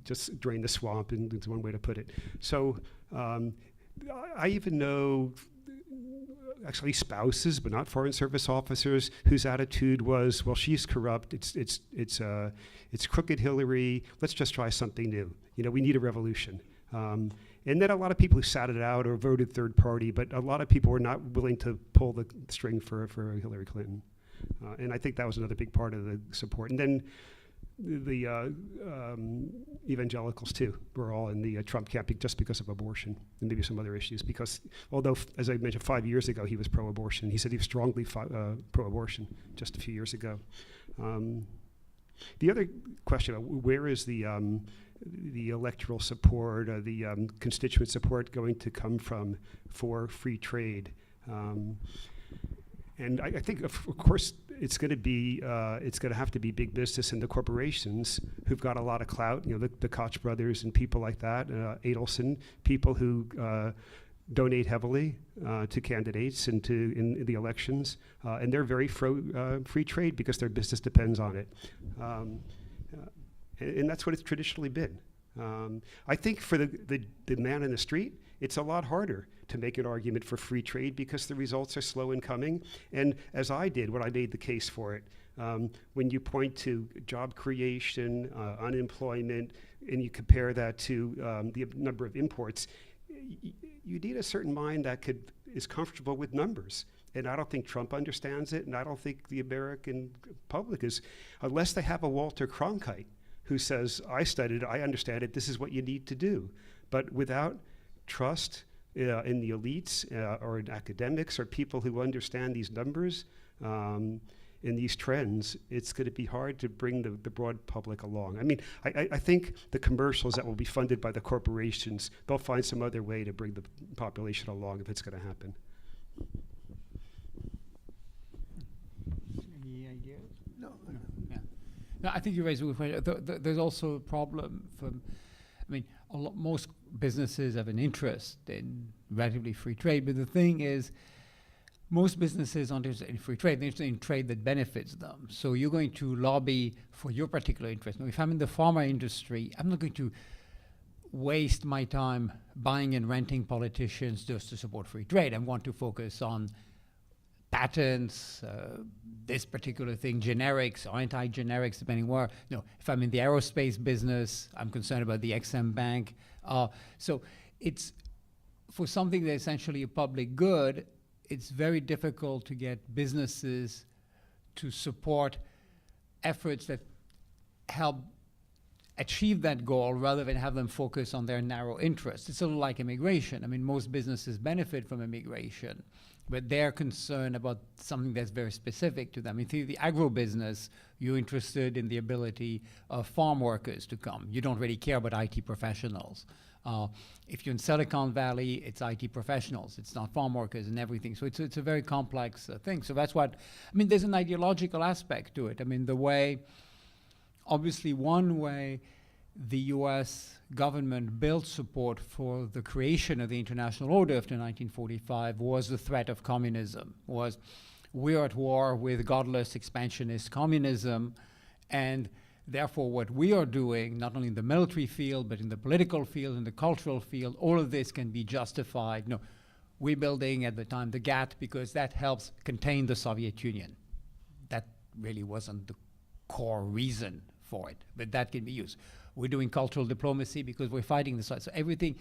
just drain the swamp, and it's one way to put it. So I even know actually spouses, but not Foreign Service officers, whose attitude was, well, she's corrupt, it's crooked Hillary, let's just try something new. You know, we need a revolution. And then a lot of people who sat it out or voted third party, but a lot of people were not willing to pull the string for Hillary Clinton. And I think that was another big part of the support. And then the evangelicals too were all in the Trump camp just because of abortion and maybe some other issues, because although, as I mentioned, 5 years ago he was pro-abortion, he said he was strongly pro-abortion just a few years ago. The other question, where is the electoral support or the constituent support going to come from for free trade? And I think, of course, it's going to have to be big business and the corporations who've got a lot of clout. You know, the Koch brothers and people like that, Adelson, people who donate heavily to candidates and in the elections, and they're very free trade because their business depends on it. And that's what it's traditionally been. I think for the man in the street, it's a lot harder to make an argument for free trade because the results are slow in coming. And as I did when I made the case for it, when you point to job creation, unemployment, and you compare that to the number of imports, you need a certain mind that is comfortable with numbers. And I don't think Trump understands it, and I don't think the American public is, unless they have a Walter Cronkite who says, I studied it, I understand it, this is what you need to do. But without trust in the elites or in academics or people who understand these numbers and these trends, it's going to be hard to bring the broad public along. I mean, I think the commercials that will be funded by the corporations, they'll find some other way to bring the population along if it's going to happen.
Any ideas? No. Yeah. No, I think you raised a good question. There's also a problem from, I mean, most businesses have an interest in relatively free trade, but the thing is, most businesses aren't interested in free trade, they're interested in trade that benefits them. So you're going to lobby for your particular interest. Now, if I'm in the pharma industry, I'm not going to waste my time buying and renting politicians just to support free trade. I want to focus on patents, this particular thing, generics or anti-generics, depending where. You know, if I'm in the aerospace business, I'm concerned about the XM Bank. So it's for something that's essentially a public good, it's very difficult to get businesses to support efforts that help achieve that goal rather than have them focus on their narrow interests. It's a little like immigration. I mean, most businesses benefit from immigration, but they're concerned about something that's very specific to them. In the agro-business, you're interested in the ability of farm workers to come. You don't really care about IT professionals. If you're in Silicon Valley, it's IT professionals. It's not farm workers and everything. So it's a very complex thing. So that's what, I mean, there's an ideological aspect to it. I mean, the way, obviously one way the US government built support for the creation of the international order after 1945 was the threat of communism, was we're at war with godless expansionist communism, and therefore what we are doing, not only in the military field, but in the political field, in the cultural field, all of this can be justified. You know, we're building at the time the GATT because that helps contain the Soviet Union. That really wasn't the core reason for it, but that can be used. We're doing cultural diplomacy because we're fighting the Soviet. So everything,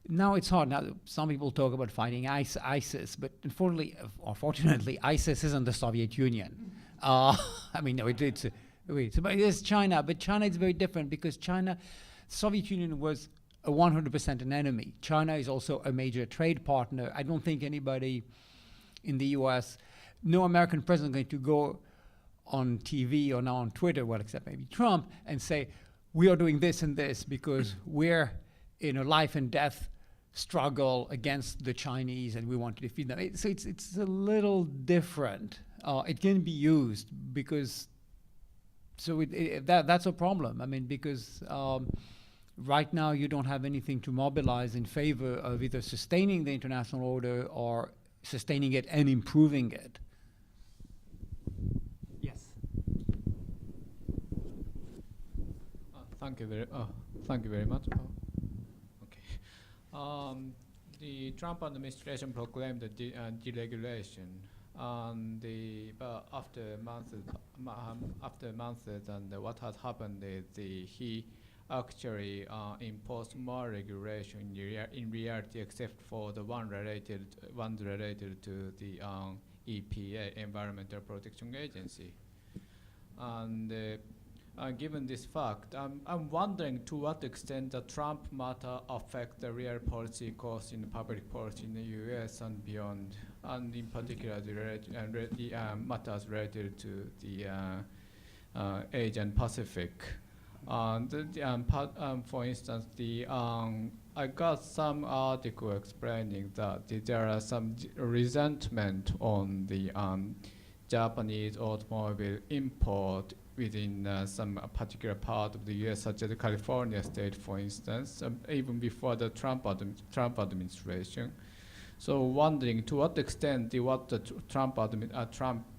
now it's hard. Now some people talk about fighting ISIS, but unfortunately, ISIS isn't the Soviet Union. I mean, no, it's China, but China is very different because China, Soviet Union was 100% an enemy. China is also a major trade partner. I don't think anybody in the US, no American president is going to go on TV or now on Twitter, well, except maybe Trump, and say, we are doing this and this because we're in a life and death struggle against the Chinese and we want to defeat them. So it's a little different. It can be used because, so that's a problem. I mean, because right now you don't have anything to mobilize in favor of either sustaining the international order or sustaining it and improving it. Yes.
Thank you very much. Okay. The Trump administration proclaimed the deregulation, and after months, and what has happened is he actually imposed more regulation in reality, except for the ones related to the EPA, Environmental Protection Agency. And given this fact, I'm wondering to what extent the Trump matter affect the real policy course in public policy in the U.S. and beyond, and in particular the matters related to the Asian Pacific. For instance, I got some article explaining that there are some resentment on the Japanese automobile import within some particular part of the U.S., such as the California state, for instance, even before the Trump administration. So wondering to what extent what the Trump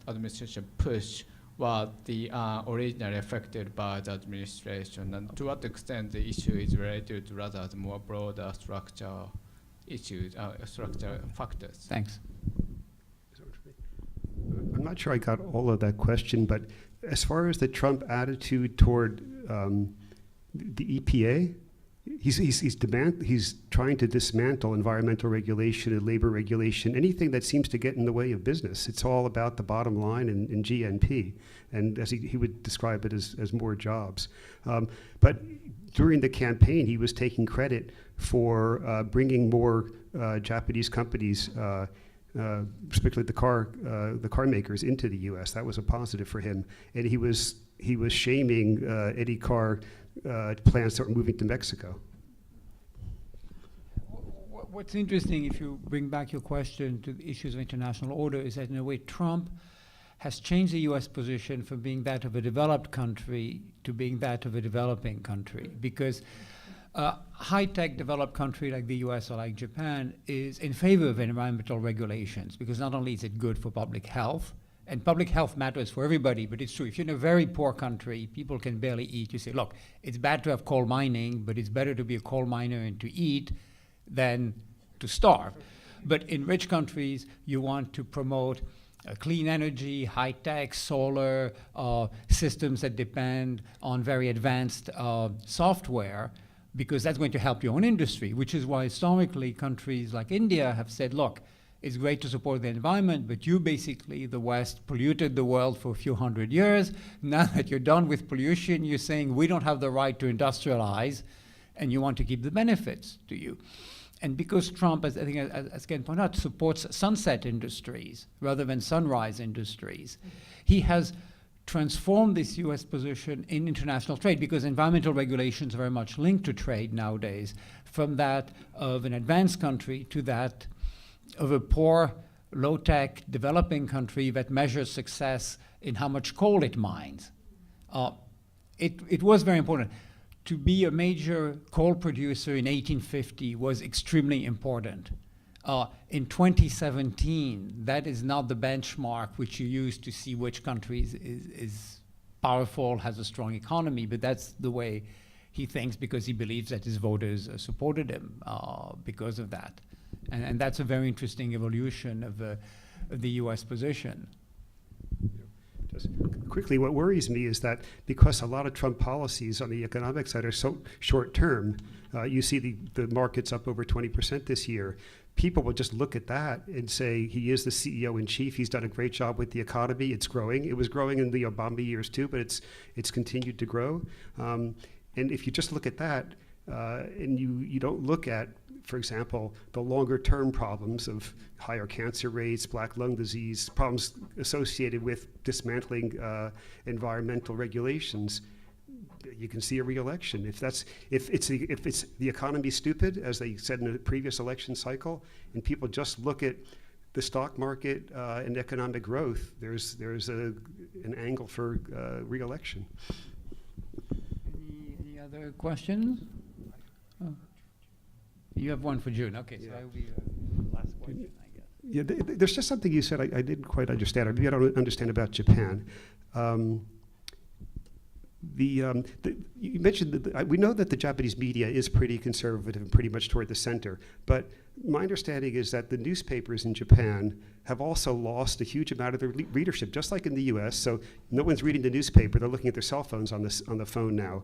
administration push was the originally affected by the administration, and to what extent the issue is related to rather the more broader structure issues, structure factors.
Thanks.
I'm not sure I got all of that question, but as far as the Trump attitude toward the EPA, he's trying to dismantle environmental regulation and labor regulation, anything that seems to get in the way of business. It's all about the bottom line and GNP, and as he would describe it as more jobs. But during the campaign, he was taking credit for bringing more Japanese companies, particularly the car makers, into the U.S. That was a positive for him, and he was shaming any car plans that were moving to Mexico.
What's interesting, if you bring back your question to the issues of international order, is that in a way Trump has changed the U.S. position from being that of a developed country to being that of a developing country, because a high-tech developed country like the US or like Japan is in favor of environmental regulations, because not only is it good for public health, and public health matters for everybody, but it's true. If you're in a very poor country, people can barely eat. You say, look, it's bad to have coal mining, but it's better to be a coal miner and to eat than to starve. But in rich countries, you want to promote clean energy, high-tech, solar, systems that depend on very advanced software, because that's going to help your own industry, which is why historically countries like India have said, look, it's great to support the environment, but you basically, the West, polluted the world for a few hundred years. Now that you're done with pollution, you're saying we don't have the right to industrialize, and you want to keep the benefits to you. And because Trump, as I think, as Ken pointed out, supports sunset industries rather than sunrise industries, he has transformed this U.S. position in international trade, because environmental regulations are very much linked to trade nowadays, from that of an advanced country to that of a poor, low-tech, developing country that measures success in how much coal it mines. It was very important. To be a major coal producer in 1850 was extremely important. In 2017, that is not the benchmark which you use to see which country is powerful, has a strong economy, but that's the way he thinks, because he believes that his voters supported him because of that. And that's a very interesting evolution of the US position.
Just quickly, what worries me is that because a lot of Trump policies on the economic side are so short-term, you see the market's up over 20% this year. People will just look at that and say, he is the CEO in chief. He's done a great job with the economy. It's growing. It was growing in the Obama years too, but it's continued to grow. And if you just look at that, and you don't look at, for example, the longer term problems of higher cancer rates, black lung disease, problems associated with dismantling environmental regulations, you can see a re-election. If it's the economy stupid, as they said in the previous election cycle, and people just look at the stock market and economic growth, there's an angle for re-election.
Any other questions? Oh. You have one for June. Okay, yeah. So that will be the last question, I guess.
Yeah, there's just something you said I didn't quite understand. Maybe I don't understand about Japan. You mentioned that we know that the Japanese media is pretty conservative and pretty much toward the center, but my understanding is that the newspapers in Japan have also lost a huge amount of their readership, just like in the US. So no one's reading the newspaper, they're looking at their cell phones on the phone now.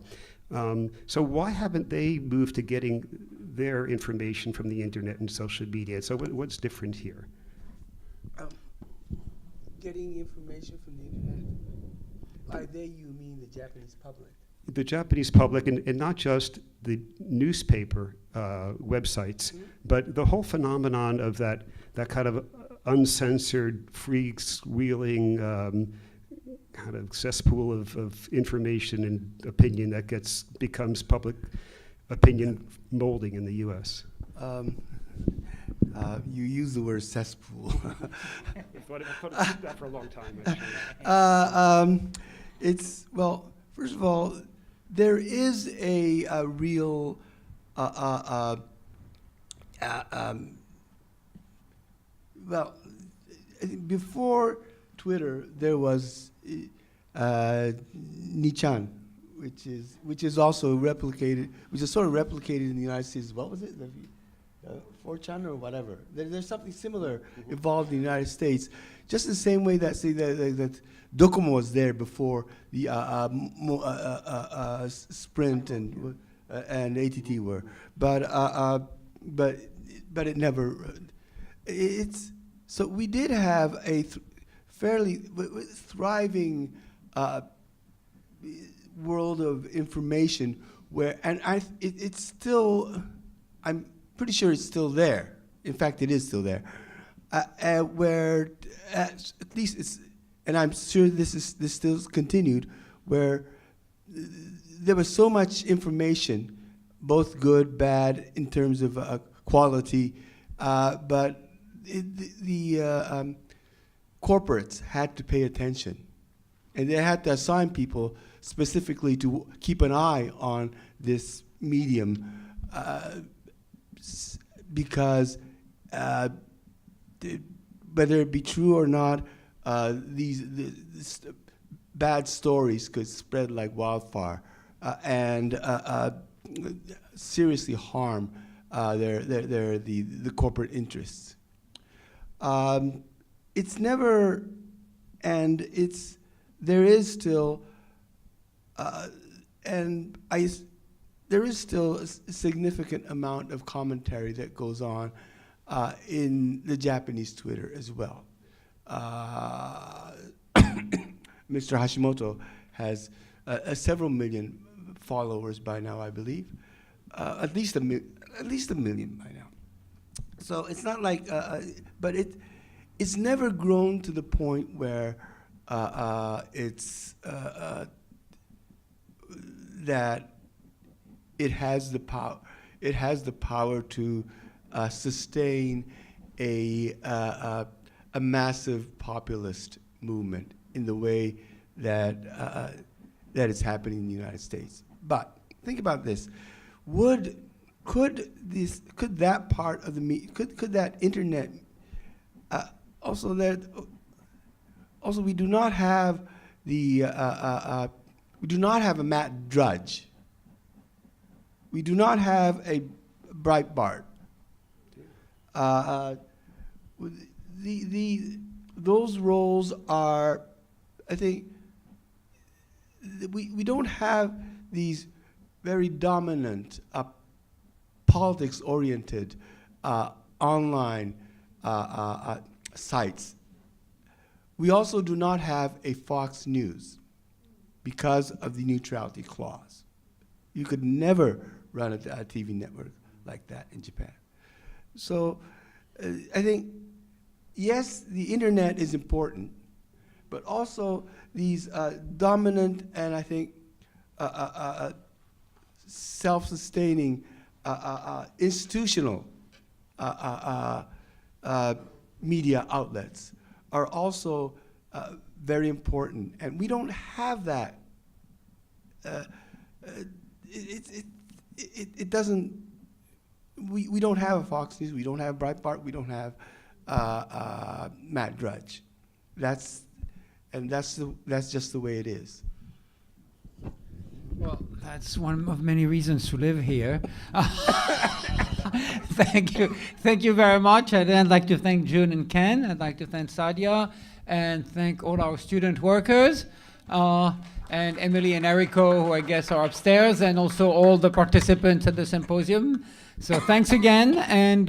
So why haven't they moved to getting their information from the internet and social media? So what's different here?
Getting information from the internet. By they, you mean the Japanese public?
The Japanese public, and not just the newspaper websites, but the whole phenomenon of that kind of uncensored, freewheeling kind of cesspool of information and opinion that becomes public opinion molding in the U.S.
You use the word cesspool.
I've thought of that for a long time, actually.
It's, well, first of all, there is a real well, before Twitter, there was Nichan, which is also replicated, which is sort of replicated in the United States. What was it? 4chan or whatever. There's something similar involved in the United States, just the same way that, say, that Docomo was there before the Sprint and ATT were, but it never. It's so we did have a fairly thriving world of information where, and it's still, I'm pretty sure it's still there. In fact, it is still there. Where at least it's, and I'm sure this still continued, where there was so much information, both good, bad, in terms of quality, but the corporates had to pay attention, and they had to assign people specifically to keep an eye on this medium, because whether it be true or not, these bad stories could spread like wildfire and seriously harm the corporate interests. It's never, and there is still, there is still a significant amount of commentary that goes on in the Japanese Twitter as well. Mr. Hashimoto has several million followers by now, I believe, at least a million by now. So it's not like, but it's never grown to the point where it's that it has the power. It has the power to sustain a massive populist movement in the way that that is happening in the United States. But think about this: could that part of the could that internet also we do not have the we do not have a Matt Drudge. We do not have a Breitbart. Those roles are, I think, we don't have these very dominant politics-oriented online sites. We also do not have a Fox News because of the neutrality clause. You could never run a TV network like that in Japan. So I think, yes, the internet is important, but also these dominant and I think self-sustaining institutional media outlets are also very important, and we don't have that. It doesn't. We don't have a Fox News. We don't have Breitbart. We don't have Matt Drudge. That's just the way it is.
Well, that's one of many reasons to live here. Thank you very much. I'd like to thank June and Ken. I'd like to thank Sadia and thank all our student workers, and Emily and Eriko, who I guess are upstairs, and also all the participants at the symposium. So thanks again, and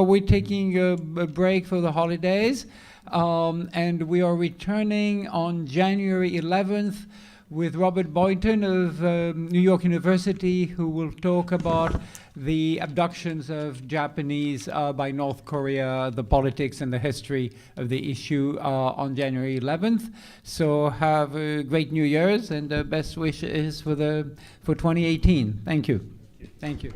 we're taking a break for the holidays, and we are returning on January 11th with Robert Boynton of New York University, who will talk about the abductions of Japanese by North Korea, the politics and the history of the issue on January 11th. So have a great New Year's, and the best wishes for 2018. Thank you. Thank you.